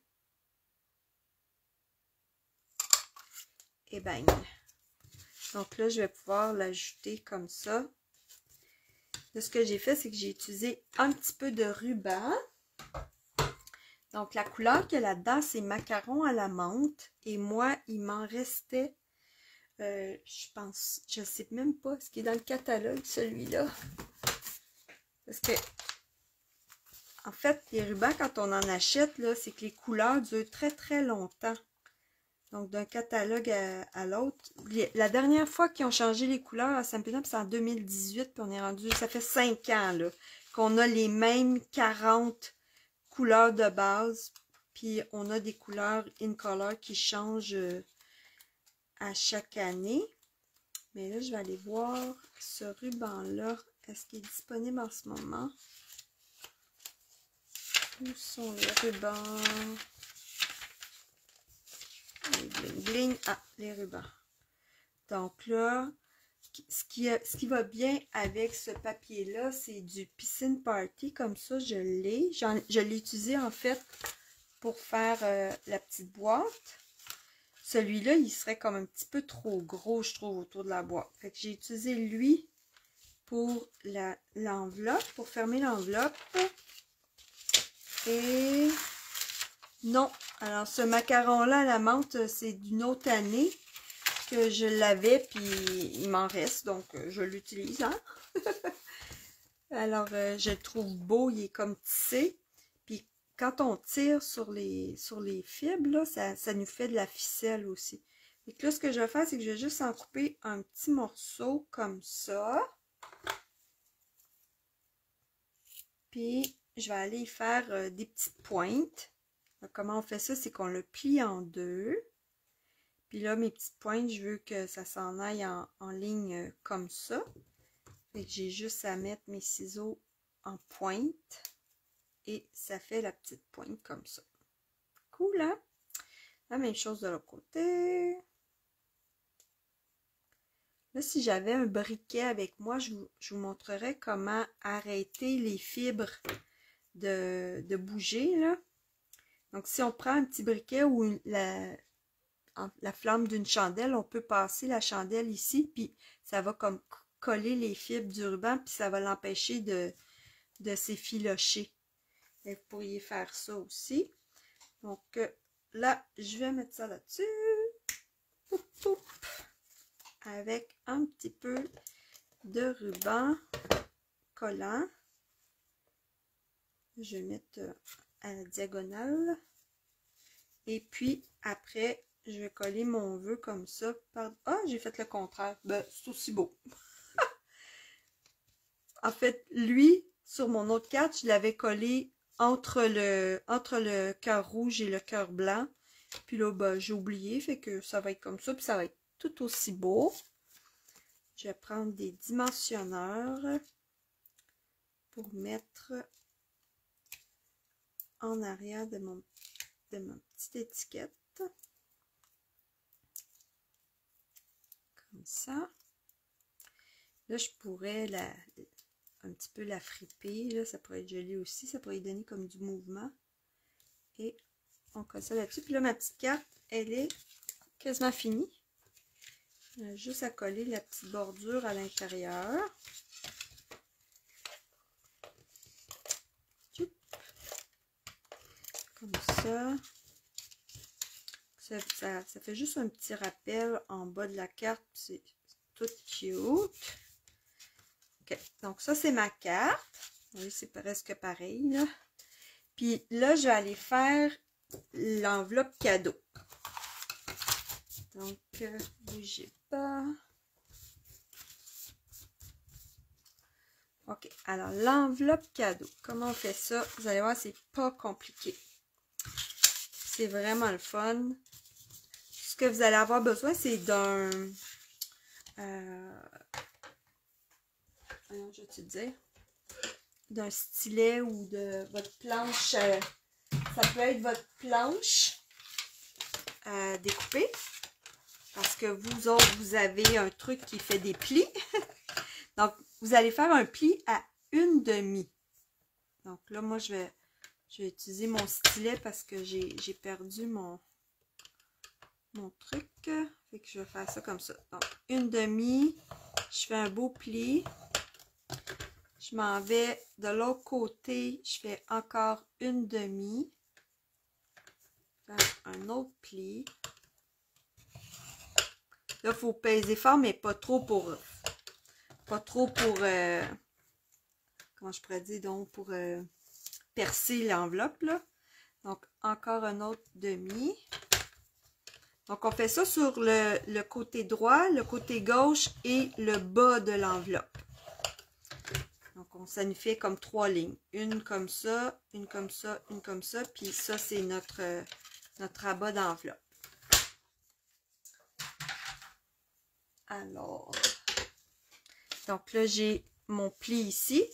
Et bang! Donc là, je vais pouvoir l'ajouter comme ça. Là, ce que j'ai fait, c'est que j'ai utilisé un petit peu de ruban. Donc, la couleur qu'il y a là-dedans, c'est macaron à la menthe. Et moi, il m'en restait, je pense, je sais même pas ce qui est dans le catalogue, celui-là. Parce que, en fait, les rubans, quand on en achète, là, c'est que les couleurs durent très, très longtemps. Donc, d'un catalogue à l'autre. La dernière fois qu'ils ont changé les couleurs à Stampin' Up, c'est en 2018, puis on est rendu, ça fait 5 ans, là, qu'on a les mêmes 40 couleurs de base, puis on a des couleurs in color qui changent à chaque année. Mais là, je vais aller voir ce ruban-là. Est-ce qu'il est disponible en ce moment? Où sont les rubans? Les bling bling. Ah, les rubans. Donc là, ce qui va bien avec ce papier-là, c'est du Piscine Party. Comme ça, je l'ai. Je l'ai utilisé en fait pour faire la petite boîte. Celui-là, il serait comme un petit peu trop gros, je trouve, autour de la boîte. Fait que j'ai utilisé lui pour l'enveloppe, pour fermer l'enveloppe. Et non, alors ce macaron-là à la menthe, c'est d'une autre année que je l'avais, puis il m'en reste, donc je l'utilise. Hein? Alors, je le trouve beau, il est comme tissé. Puis quand on tire sur les fibres, là, ça nous fait de la ficelle aussi. Et là, ce que je vais faire, c'est que je vais juste en couper un petit morceau comme ça. Puis, je vais aller faire des petites pointes. Donc, comment on fait ça? C'est qu'on le plie en deux. Puis là, mes petites pointes, je veux que ça s'en aille en ligne comme ça. Fait que j'ai juste à mettre mes ciseaux en pointe. Et ça fait la petite pointe comme ça. Cool, hein? La même chose de l'autre côté. Là, si j'avais un briquet avec moi, je vous montrerais comment arrêter les fibres de bouger, là. Donc, si on prend un petit briquet ou la flamme d'une chandelle, on peut passer la chandelle ici, puis ça va comme coller les fibres du ruban, puis ça va l'empêcher de s'effilocher. Vous pourriez faire ça aussi. Donc, là, je vais mettre ça là-dessus. Avec un petit peu de ruban collant. Je vais mettre à la diagonale. Et puis, après, je vais coller mon vœu comme ça. Ah, j'ai fait le contraire. Ben, c'est aussi beau. En fait, lui, sur mon autre carte, je l'avais collé entre le cœur rouge et le cœur blanc. Puis là, ben, j'ai oublié, fait que ça va être comme ça, puis ça va être tout aussi beau. Je vais prendre des dimensionneurs pour mettre en arrière de ma petite étiquette. Comme ça. Là, je pourrais un petit peu la friper. Là, ça pourrait être joli aussi. Ça pourrait donner comme du mouvement. Et on colle ça là-dessus. Puis là, ma petite carte, elle est quasiment finie. Juste à coller la petite bordure à l'intérieur. Comme ça. Ça fait juste un petit rappel en bas de la carte. C'est tout cute. Ok, donc ça, c'est ma carte. Oui, c'est presque pareil, là. Puis là, je vais aller faire l'enveloppe cadeau. Donc, bougez pas. Ok, alors l'enveloppe cadeau. Comment on fait ça? Vous allez voir, c'est pas compliqué. C'est vraiment le fun. Ce que vous allez avoir besoin, c'est d'un... je vais te dire... d'un stylet ou de votre planche. Ça peut être votre planche découpée. Parce que vous autres, vous avez un truc qui fait des plis. Donc, vous allez faire un pli à 1/2. Donc là, moi, je vais utiliser mon stylet parce que j'ai perdu mon truc. Fait que je vais faire ça comme ça. Donc, 1/2. Je fais un beau pli. Je m'en vais de l'autre côté. Je fais encore 1/2. Faire un autre pli. Là, il faut peser fort, mais pas trop pour... comment je pourrais dire, donc, pour percer l'enveloppe, là. Donc, encore un autre demi. Donc, on fait ça sur le côté droit, le côté gauche et le bas de l'enveloppe. Donc, ça nous fait comme 3 lignes. Une comme ça, une comme ça, une comme ça. Puis ça, c'est notre rabat d'enveloppe. Alors, donc là, j'ai mon pli ici.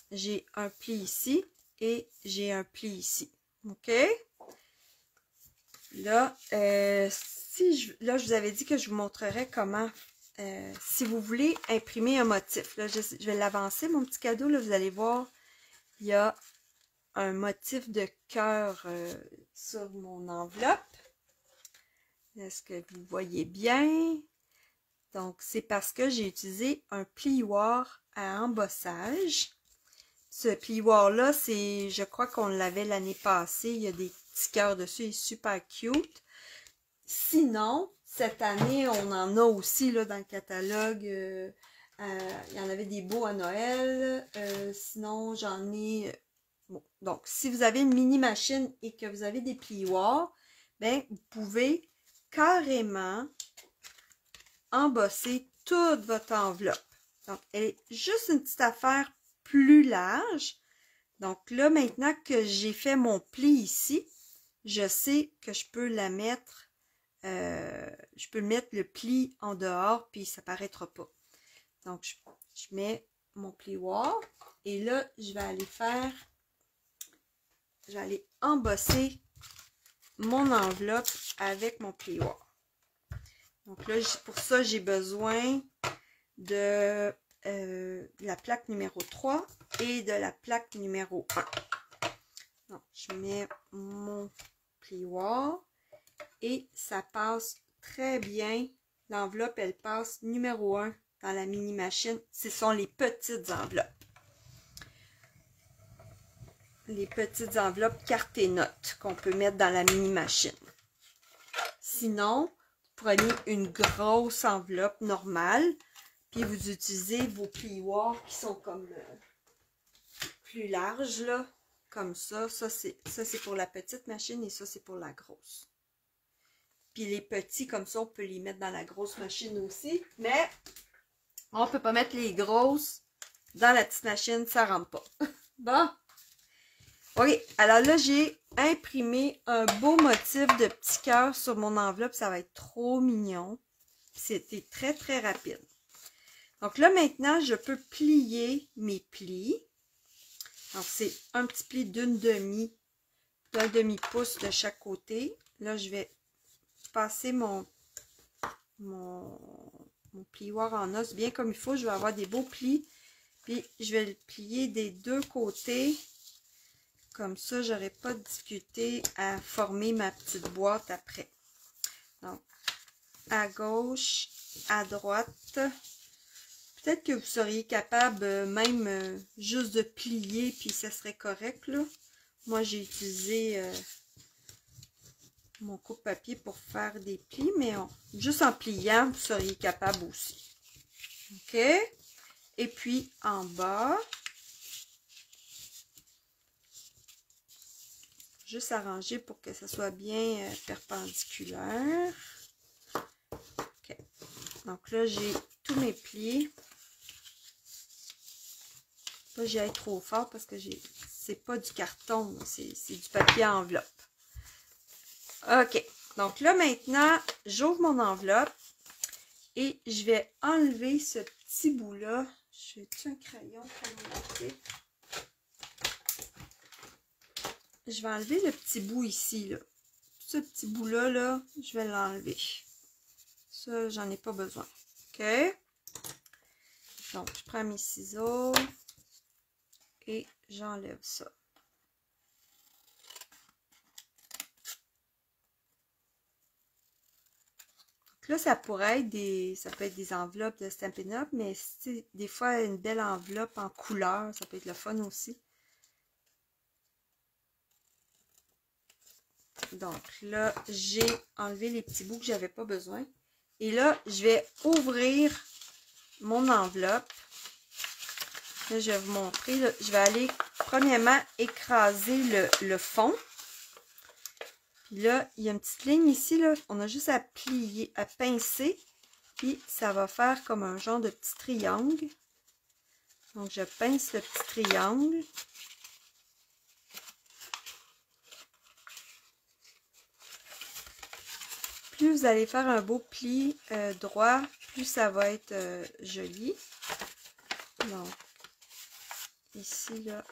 J'ai un pli ici et j'ai un pli ici. OK? Là, là, je vous avais dit que je vous montrerais comment, si vous voulez imprimer un motif. Là, je vais l'avancer, mon petit cadeau. Là, vous allez voir, il y a un motif de cœur sur mon enveloppe. Est-ce que vous voyez bien? Donc, c'est parce que j'ai utilisé un plioir à embossage. Ce plioir-là, je crois qu'on l'avait l'année passée. Il y a des petits cœurs dessus, il est super cute. Sinon, cette année, on en a aussi là, dans le catalogue. Il y en avait des beaux à Noël. Sinon, j'en ai... Bon, donc, si vous avez une mini machine et que vous avez des plioirs, ben, vous pouvez carrément embosser toute votre enveloppe. Donc, elle est juste une petite affaire plus large. Donc là, maintenant que j'ai fait mon pli ici, je sais que je peux la mettre, je peux mettre le pli en dehors, puis ça paraîtra pas. Donc, je mets mon plioir et là, je vais aller embosser mon enveloppe avec mon plioir. Donc là, pour ça, j'ai besoin de la plaque numéro 3 et de la plaque numéro 1. Donc, je mets mon plioir et ça passe très bien. L'enveloppe, elle passe numéro 1 dans la mini machine. Ce sont les petites enveloppes. Les petites enveloppes cartes et notes qu'on peut mettre dans la mini machine. Sinon, prenez une grosse enveloppe normale, puis vous utilisez vos plioirs qui sont comme plus larges, là, comme ça. Ça, c'est pour la petite machine et ça, c'est pour la grosse. Puis les petits, comme ça, on peut les mettre dans la grosse machine aussi, mais on peut pas mettre les grosses dans la petite machine, ça rentre pas. Bon. OK, alors là, j'ai imprimé un beau motif de petit cœur sur mon enveloppe. Ça va être trop mignon. C'était très, très rapide. Donc là, maintenant, je peux plier mes plis. Donc, c'est un petit pli d'un demi-pouce de chaque côté. Là, je vais passer mon mon plioir en os bien comme il faut. Je vais avoir des beaux plis. Puis, je vais le plier des deux côtés. Comme ça, j'aurai pas de difficulté à former ma petite boîte après. Donc, à gauche, à droite. Peut-être que vous seriez capable même juste de plier, puis ça serait correct, là. Moi, j'ai utilisé mon coupe-papier pour faire des plis, mais juste en pliant, vous seriez capable aussi. OK? Et puis, en bas, juste arranger pour que ça soit bien perpendiculaire. OK. Donc là, j'ai tous mes plis. Pas j'y aille trop fort parce que c'est pas du carton, c'est du papier à enveloppe. OK. Donc là, maintenant, j'ouvre mon enveloppe et je vais enlever ce petit bout-là. J'ai-tu un crayon pour l'enlever? Je vais enlever le petit bout ici, là. Ce petit bout-là, là, je vais l'enlever. Ça, j'en ai pas besoin. OK? Donc, je prends mes ciseaux et j'enlève ça. Donc là, ça pourrait être ça peut être des enveloppes de Stampin' Up, mais des fois, une belle enveloppe en couleur, ça peut être le fun aussi. Donc là, j'ai enlevé les petits bouts que j'avais pas besoin. Et là, je vais ouvrir mon enveloppe. Là, je vais vous montrer. Là, je vais aller, premièrement, écraser le fond. Puis là, il y a une petite ligne ici. Là, on a juste à plier, à pincer. Puis ça va faire comme un genre de petit triangle. Donc, je pince le petit triangle. Plus vous allez faire un beau pli droit, plus ça va être joli. Donc, ici, là.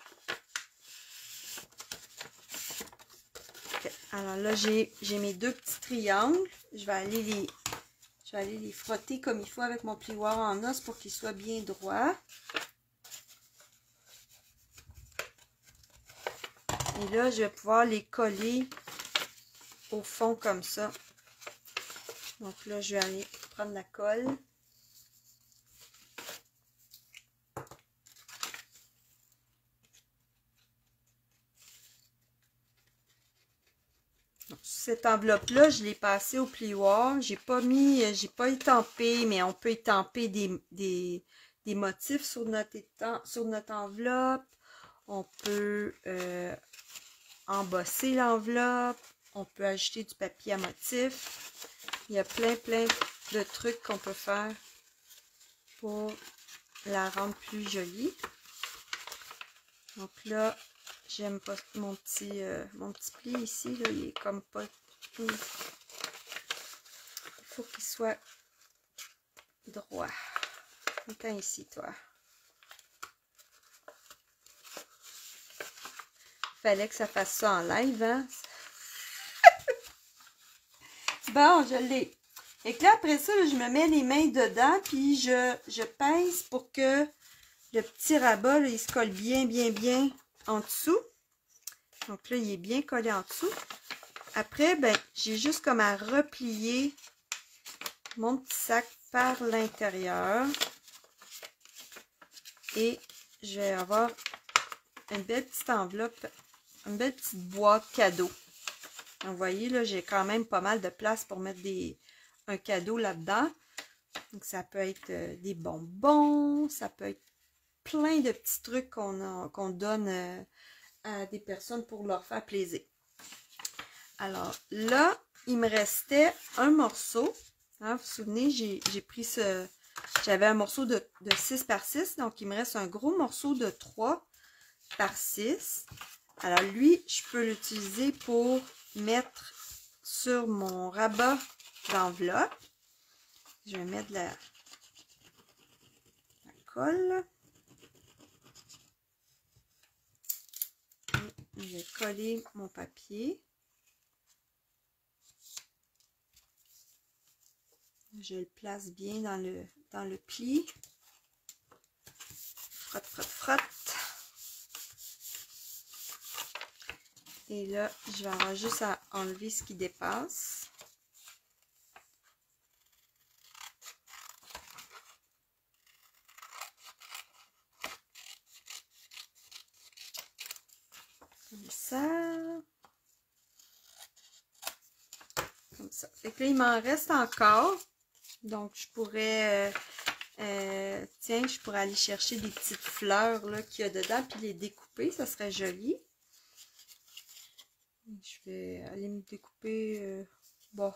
Okay. Alors là, j'ai mes deux petits triangles. Je vais aller les frotter comme il faut avec mon plioir en os pour qu'ils soient bien droits. Et là, je vais pouvoir les coller au fond comme ça. Donc là, je vais aller prendre la colle. Donc, cette enveloppe-là, je l'ai passée au plioir. J'ai pas étampé, mais on peut étamper des motifs sur notre enveloppe. On peut embosser l'enveloppe. On peut ajouter du papier à motif. Il y a plein de trucs qu'on peut faire pour la rendre plus jolie. Donc là, j'aime pas mon petit pli ici, là, il est comme pas... Il faut qu'il soit droit. Attends ici, toi. Fallait que ça fasse ça en live, hein? Bon, je l'ai. Et que là, après ça, là, je me mets les mains dedans, puis je pince pour que le petit rabat, là, il se colle bien en dessous. Donc là, il est bien collé en dessous. Après, ben, j'ai juste comme à replier mon petit sac par l'intérieur. Et je vais avoir une belle petite enveloppe, une belle petite boîte cadeau. Donc, vous voyez, là, j'ai quand même pas mal de place pour mettre un cadeau là-dedans. Donc, ça peut être des bonbons, ça peut être plein de petits trucs qu'on donne à des personnes pour leur faire plaisir. Alors, là, il me restait un morceau. Hein, vous vous souvenez, j'ai pris j'avais un morceau de 6 par 6, donc il me reste un gros morceau de 3 par 6. Alors, lui, je peux l'utiliser pour mettre sur mon rabat d'enveloppe. Je vais mettre de la colle. Et je vais coller mon papier. Je le place bien dans le pli. Frotte, frotte, frotte. Et là, je vais avoir juste à enlever ce qui dépasse. Comme ça. Comme ça. Fait que là, il m'en reste encore. Donc, je pourrais... tiens, je pourrais aller chercher des petites fleurs là qu'il y a dedans puis les découper. Ça serait joli. Je vais aller me découper. Bon,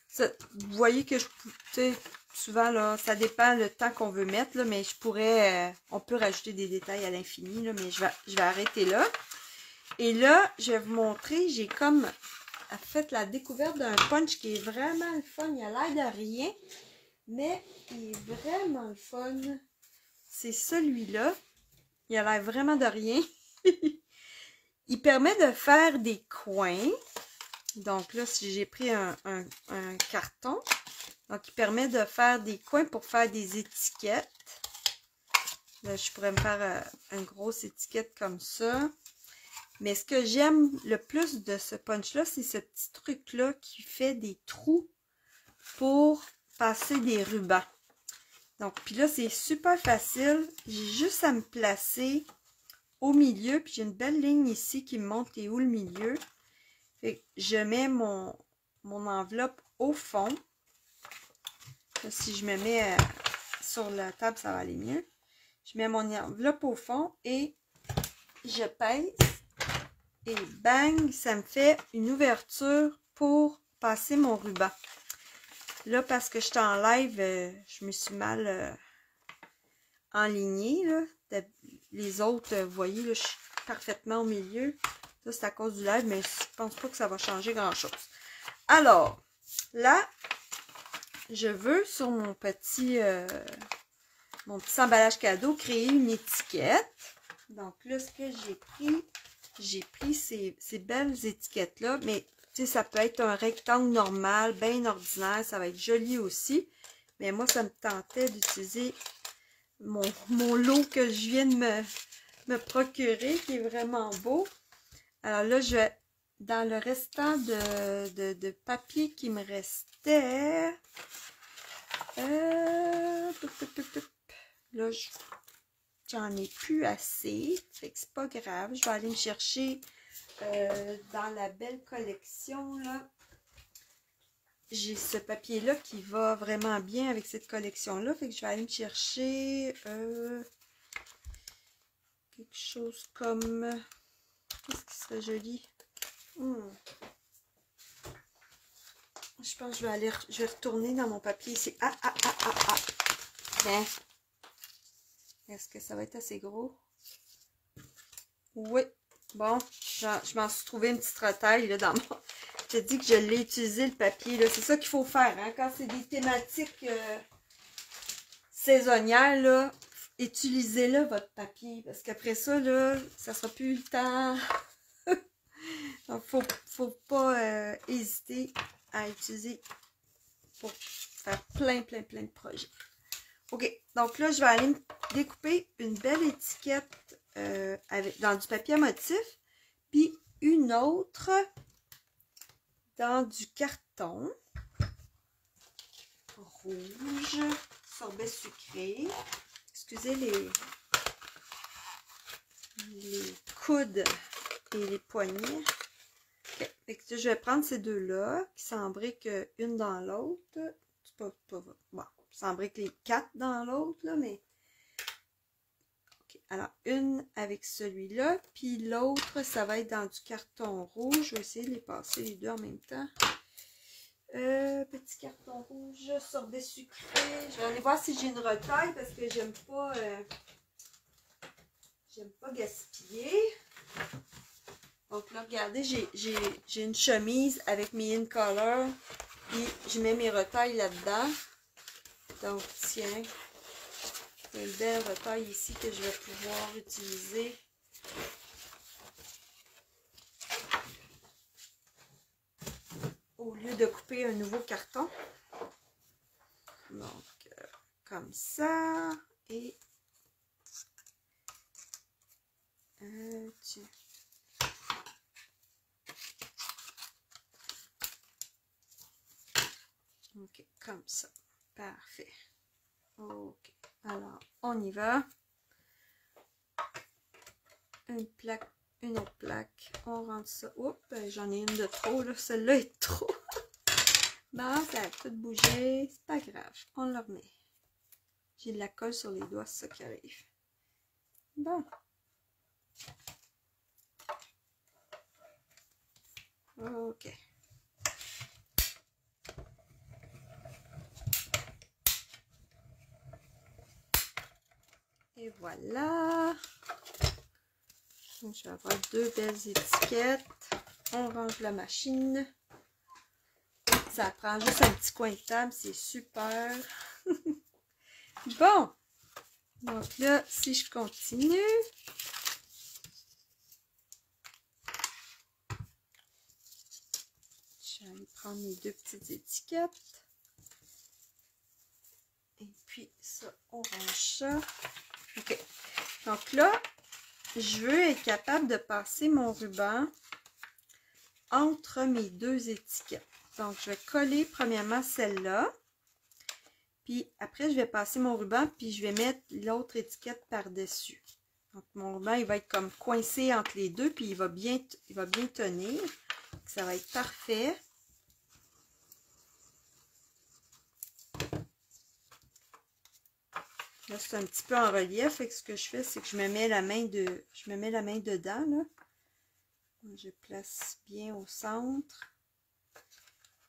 ça, vous voyez que souvent là, ça dépend le temps qu'on veut mettre là, mais je pourrais, on peut rajouter des détails à l'infini là, mais je vais arrêter là. Et là, je vais vous montrer, j'ai comme fait la découverte d'un punch qui est vraiment le fun. Il a l'air de rien, mais il est vraiment le fun. C'est celui-là. Il a l'air vraiment de rien. Il permet de faire des coins. Donc là, si j'ai pris un carton, donc il permet de faire des coins pour faire des étiquettes. Là, je pourrais me faire une grosse étiquette comme ça. Mais ce que j'aime le plus de ce punch-là, c'est ce petit truc-là qui fait des trous pour passer des rubans. Donc, puis là, c'est super facile. J'ai juste à me placer au milieu, puis j'ai une belle ligne ici qui me montre où le milieu. Fait que je mets mon enveloppe au fond. Là, si je me mets sur la table, ça va aller mieux. Je mets mon enveloppe au fond et je pèse. Et bang, ça me fait une ouverture pour passer mon ruban. Là, parce que je suis en live, je me suis mal enlignée, là. Les autres, vous voyez, là, je suis parfaitement au milieu. Ça, c'est à cause du live, mais je pense pas que ça va changer grand-chose. Alors, là, je veux, sur mon petit emballage cadeau, créer une étiquette. Donc là, ce que j'ai pris ces belles étiquettes-là, mais tu sais, ça peut être un rectangle normal, bien ordinaire, ça va être joli aussi. Mais moi, ça me tentait d'utiliser mon lot que je viens de me procurer, qui est vraiment beau. Alors là, je vais, dans le restant de papier qui me restait, là, j'en ai plus assez, fait que c'est pas grave. Je vais aller me chercher dans la belle collection, là. J'ai ce papier-là qui va vraiment bien avec cette collection-là. Fait que je vais aller me chercher quelque chose comme... Qu'est-ce qui serait joli? Je pense que je vais retourner dans mon papier ici. Ben, est-ce que ça va être assez gros? Oui. Bon, je m'en suis trouvé une petite retaille là, dans mon... Je te dis que je l'ai utilisé, le papier. C'est ça qu'il faut faire. Hein? Quand c'est des thématiques saisonnières, là, utilisez-le, votre papier. Parce qu'après ça, là, ça sera plus le temps. Donc, faut pas hésiter à utiliser pour faire plein de projets. OK. Donc là, je vais aller me découper une belle étiquette dans du papier à motif. Puis une autre dans du carton rouge, sorbet sucré. Excusez les coudes et les poignets. Okay. Fait que je vais prendre ces deux-là qui s'embriquent une dans l'autre. Bon, s'embriquent les quatre dans l'autre, là, mais... Okay. Alors, une avec celui-là, puis l'autre, ça va être dans du carton rouge. Je vais essayer de les passer les deux en même temps. Petit carton rouge, sorbet sucré. Je vais aller voir si j'ai une retaille parce que j'aime pas gaspiller. Donc là, regardez, j'ai une chemise avec mes in color et je mets mes retailles là-dedans. Donc, tiens, une belle retaille ici que je vais pouvoir utiliser. Au lieu de couper un nouveau carton. Donc, comme ça. Et... tiens. OK, comme ça. Parfait. OK. Alors, on y va. Une autre plaque. On rentre ça. Oups, j'en ai une de trop, là. Celle-là est trop. Bon, ça a tout bougé. C'est pas grave. On le remet. J'ai de la colle sur les doigts, c'est ça qui arrive. Bon. OK. Et voilà. Donc, je vais avoir deux belles étiquettes. On range la machine. Ça prend juste un petit coin de table. C'est super. Bon. Donc là, si je continue. Je vais aller prendre mes deux petites étiquettes. Et puis ça, on range ça. OK. Donc là, je veux être capable de passer mon ruban entre mes deux étiquettes. Donc, je vais coller premièrement celle-là. Puis après, je vais passer mon ruban, puis je vais mettre l'autre étiquette par-dessus. Donc, mon ruban, il va être comme coincé entre les deux, puis il va bien tenir. Ça va être parfait. Là, c'est un petit peu en relief. Et ce que je fais, c'est que je me mets la main dedans. Là. Je place bien au centre.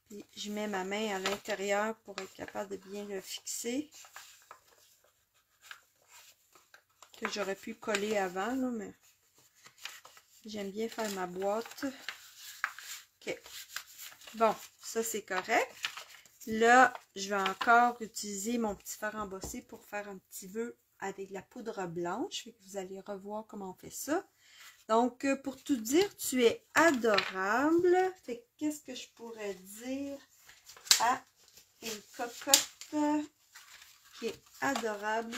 Puis je mets ma main à l'intérieur pour être capable de bien le fixer. Que j'aurais pu coller avant, là, mais j'aime bien faire ma boîte. OK. Bon, ça c'est correct. Là, je vais encore utiliser mon petit fer embossé pour faire un petit vœu avec la poudre blanche. Fait que vous allez revoir comment on fait ça. Donc, pour tout dire, tu es adorable. Fait que qu'est-ce que je pourrais dire à une cocotte qui est adorable?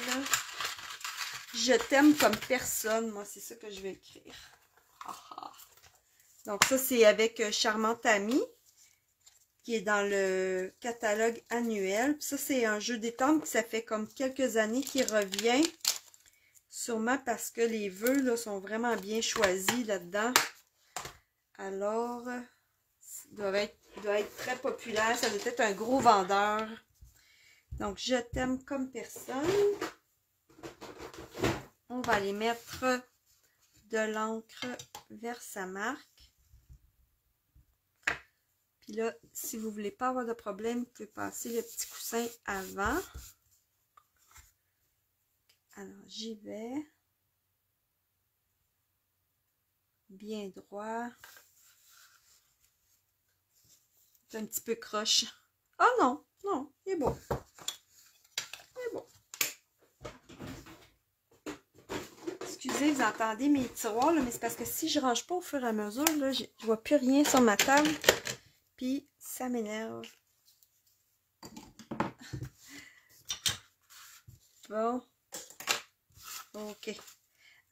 Je t'aime comme personne. Moi, c'est ça que je vais écrire. Donc, ça, c'est avec Charmante Amie, qui est dans le catalogue annuel. Puis ça, c'est un jeu d'étendre, ça fait comme quelques années qu'il revient. Sûrement parce que les vœux là, sont vraiment bien choisis là-dedans. Alors, ça doit être très populaire. Ça doit être un gros vendeur. Donc, je t'aime comme personne. On va aller mettre de l'encre vers sa marque. Puis là, si vous ne voulez pas avoir de problème, vous pouvez passer le petit coussin avant. Alors, j'y vais. Bien droit. C'est un petit peu croche. Oh non, non, il est beau. Il est beau. Excusez, vous entendez mes tiroirs, là, mais c'est parce que si je ne range pas au fur et à mesure, là, je ne vois plus rien sur ma table. Puis, ça m'énerve. Bon. OK.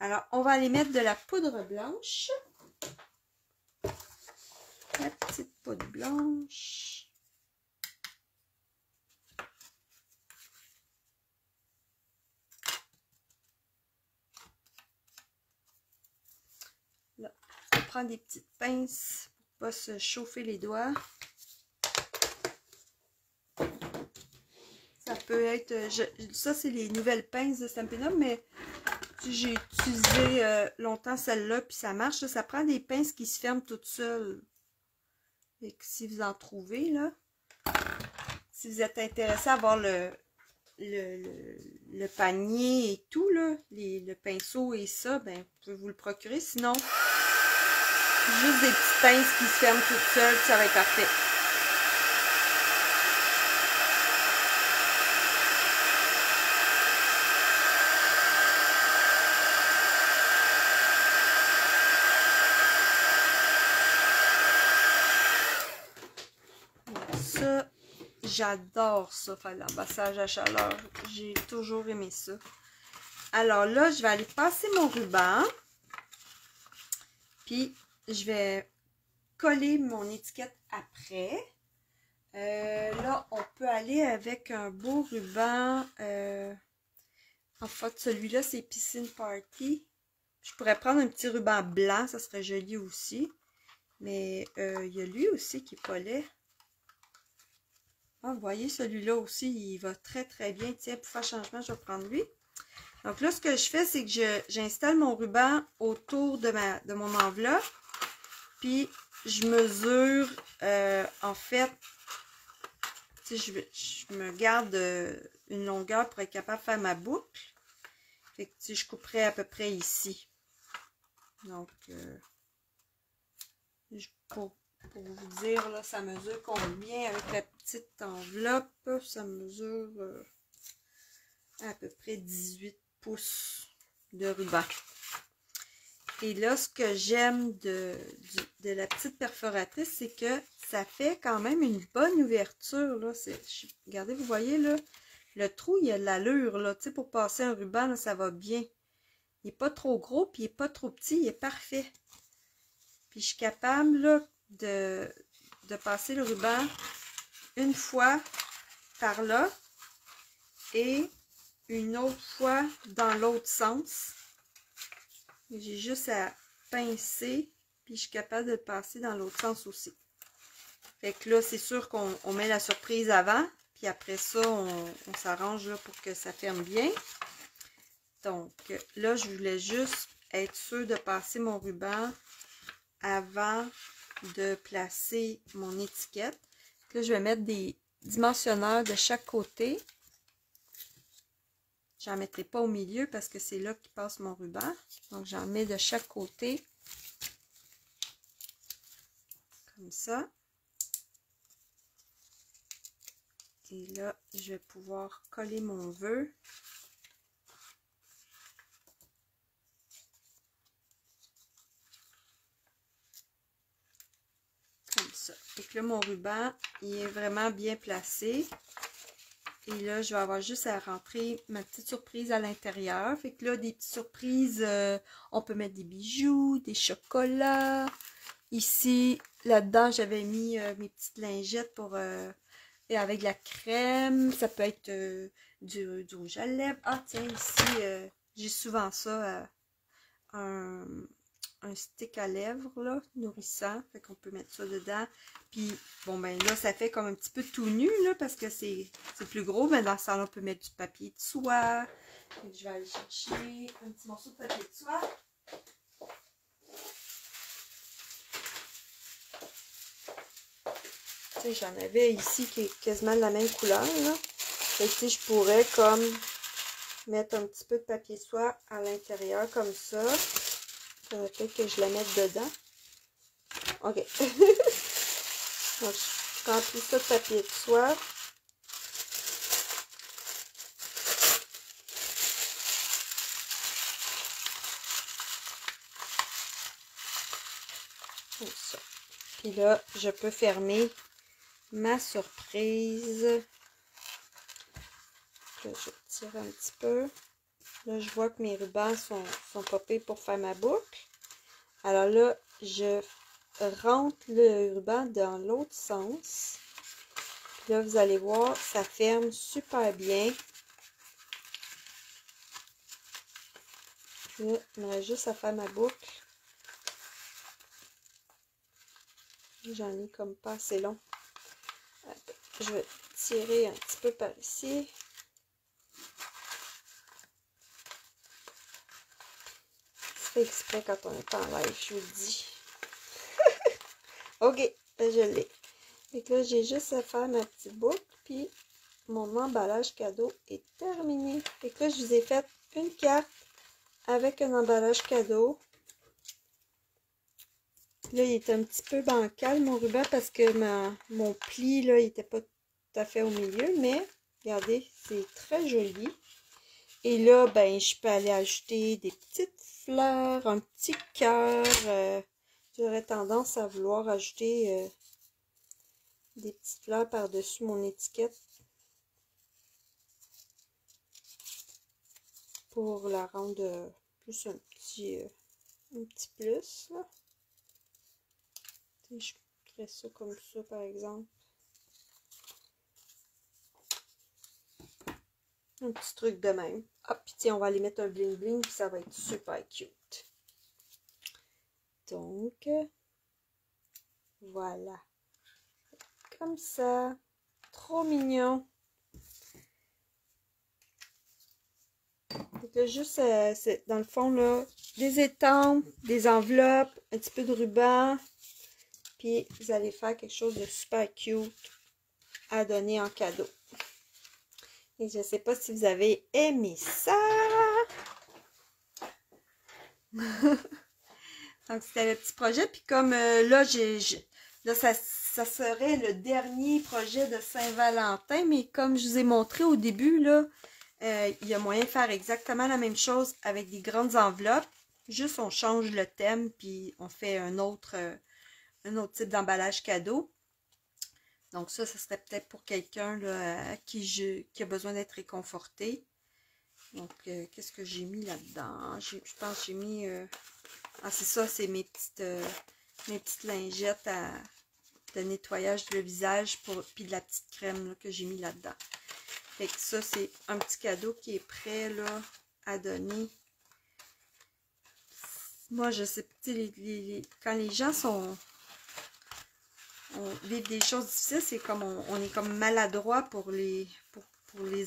Alors, on va aller mettre de la poudre blanche. La petite poudre blanche. Là, on prend des petites pinces pour ne pas se chauffer les doigts. Ça peut être... ça, c'est les nouvelles pinces de Stampin' Up, mais j'ai utilisé longtemps celle-là, puis ça marche. Là, ça prend des pinces qui se ferment toutes seules. Et que si vous en trouvez, là, si vous êtes intéressé à avoir le panier et tout, là, le pinceau et ça, ben, vous pouvez vous le procurer. Sinon, juste des petites pinces qui se ferment toutes seules, ça va être parfait. j'adore ça, faire l'embassage à chaleur. J'ai toujours aimé ça. Alors là, je vais aller passer mon ruban. Puis, je vais coller mon étiquette après. Là, on peut aller avec un beau ruban. En fait, celui-là, c'est Piscine Party. Je pourrais prendre un petit ruban blanc, ça serait joli aussi. Mais il y a lui aussi qui est pas laid. Ah, vous voyez, celui-là aussi, il va très très bien. Tiens, pour faire changement, je vais prendre lui. Donc là, ce que je fais, c'est que j'installe mon ruban autour de mon enveloppe. Puis, je mesure, en fait, je me garde une longueur pour être capable de faire ma boucle. Fait que je couperai à peu près ici. Donc, pour vous dire, là, ça mesure combien avec la petite enveloppe. Ça mesure à peu près 18 pouces de ruban. Et là, ce que j'aime de la petite perforatrice, c'est que ça fait quand même une bonne ouverture. Là. Regardez, vous voyez, là, le trou, il y a de l'allure. Là, tu sais, pour passer un ruban, là, ça va bien. Il n'est pas trop gros, puis il n'est pas trop petit, il est parfait. Puis je suis capable là, de passer le ruban une fois par là et une autre fois dans l'autre sens. J'ai juste à pincer, puis je suis capable de le passer dans l'autre sens aussi. Fait que là, c'est sûr qu'on met la surprise avant, puis après ça, on s'arrange pour que ça ferme bien. Donc, là, je voulais juste être sûre de passer mon ruban avant de placer mon étiquette. Là, je vais mettre des dimensionneurs de chaque côté. J'en mettrai pas au milieu parce que c'est là qui passe mon ruban. Donc, j'en mets de chaque côté. Comme ça. Et là, je vais pouvoir coller mon vœu. Comme ça. Et que là, mon ruban, il est vraiment bien placé. Et là, je vais avoir juste à rentrer ma petite surprise à l'intérieur. Fait que là, des petites surprises, on peut mettre des bijoux, des chocolats. Ici, là-dedans, j'avais mis mes petites lingettes pour et avec de la crème. Ça peut être du rouge à lèvres. Ah, tiens, ici, j'ai souvent ça, un stick à lèvres, là, nourrissant. Fait qu'on peut mettre ça dedans. Puis, bon, ben là, ça fait comme un petit peu tout nu, là, parce que c'est plus gros. Mais dans ce temps-là, on peut mettre du papier de soie. Donc, je vais aller chercher un petit morceau de papier de soie. Tu sais, j'en avais ici qui est quasiment de la même couleur, là. Fait que, tu sais, je pourrais comme mettre un petit peu de papier de soie à l'intérieur, comme ça. Peut-être que je la mette dedans. OK. Donc, je remplis ça de papier de soie. Comme ça. Puis là, je peux fermer ma surprise. Là, je tire un petit peu. Là, je vois que mes rubans sont popés pour faire ma boucle. Alors là, je rentre le ruban dans l'autre sens. Puis là, vous allez voir, ça ferme super bien. Puis là, il me reste juste à faire ma boucle. J'en ai comme pas assez long. Je vais tirer un petit peu par ici. C'est fait exprès quand on est en live, je vous le dis. OK, je l'ai. Et là, j'ai juste à faire ma petite boucle, puis mon emballage cadeau est terminé. Et là, je vous ai fait une carte avec un emballage cadeau. Là, il est un petit peu bancal, mon ruban, parce que mon pli, là, il n'était pas tout à fait au milieu. Mais, regardez, c'est très joli. Et là, ben, je peux aller ajouter des petites fleurs, un petit cœur. J'aurais tendance à vouloir ajouter des petites fleurs par-dessus mon étiquette pour la rendre plus un petit plus, là. Je ferais ça comme ça, par exemple. Un petit truc de même. Ah, puis tiens, on va aller mettre un bling bling, puis ça va être super cute. Donc, voilà. Comme ça. Trop mignon. Donc là, juste, c'est dans le fond, là, des étampes, des enveloppes, un petit peu de ruban. Puis, vous allez faire quelque chose de super cute à donner en cadeau. Et je ne sais pas si vous avez aimé ça. Donc, c'était le petit projet. Puis comme là, là ça serait le dernier projet de Saint-Valentin. Mais comme je vous ai montré au début, là, il y a moyen de faire exactement la même chose avec des grandes enveloppes. Juste, on change le thème, puis on fait un autre type d'emballage cadeau. Donc ça serait peut-être pour quelqu'un qui a besoin d'être réconforté. Donc, qu'est-ce que j'ai mis là-dedans? Je pense que j'ai mis... ah, c'est ça, c'est mes petites lingettes de nettoyage de visage, puis de la petite crème là, que j'ai mis là-dedans. Fait que ça, c'est un petit cadeau qui est prêt là, à donner. Moi, je sais, quand les gens vivent des choses difficiles, c'est comme on est comme maladroit pour les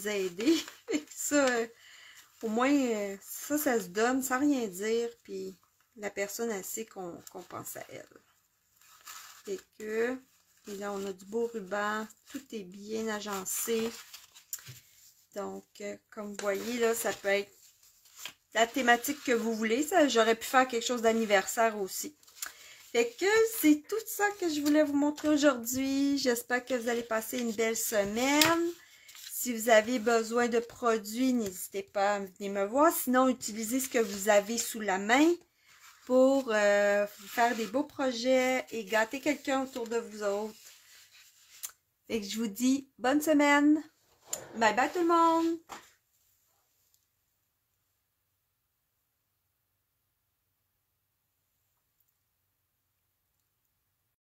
aider. Fait que ça, au moins, ça se donne sans rien dire, puis la personne, elle sait qu'on pense à elle. Fait que, et là, on a du beau ruban, tout est bien agencé. Donc, comme vous voyez, là, ça peut être la thématique que vous voulez. J'aurais pu faire quelque chose d'anniversaire aussi. Fait que c'est tout ça que je voulais vous montrer aujourd'hui. J'espère que vous allez passer une belle semaine. Si vous avez besoin de produits, n'hésitez pas à venir me voir. Sinon, utilisez ce que vous avez sous la main pour faire des beaux projets et gâter quelqu'un autour de vous autres. Fait que je vous dis bonne semaine. Bye bye tout le monde!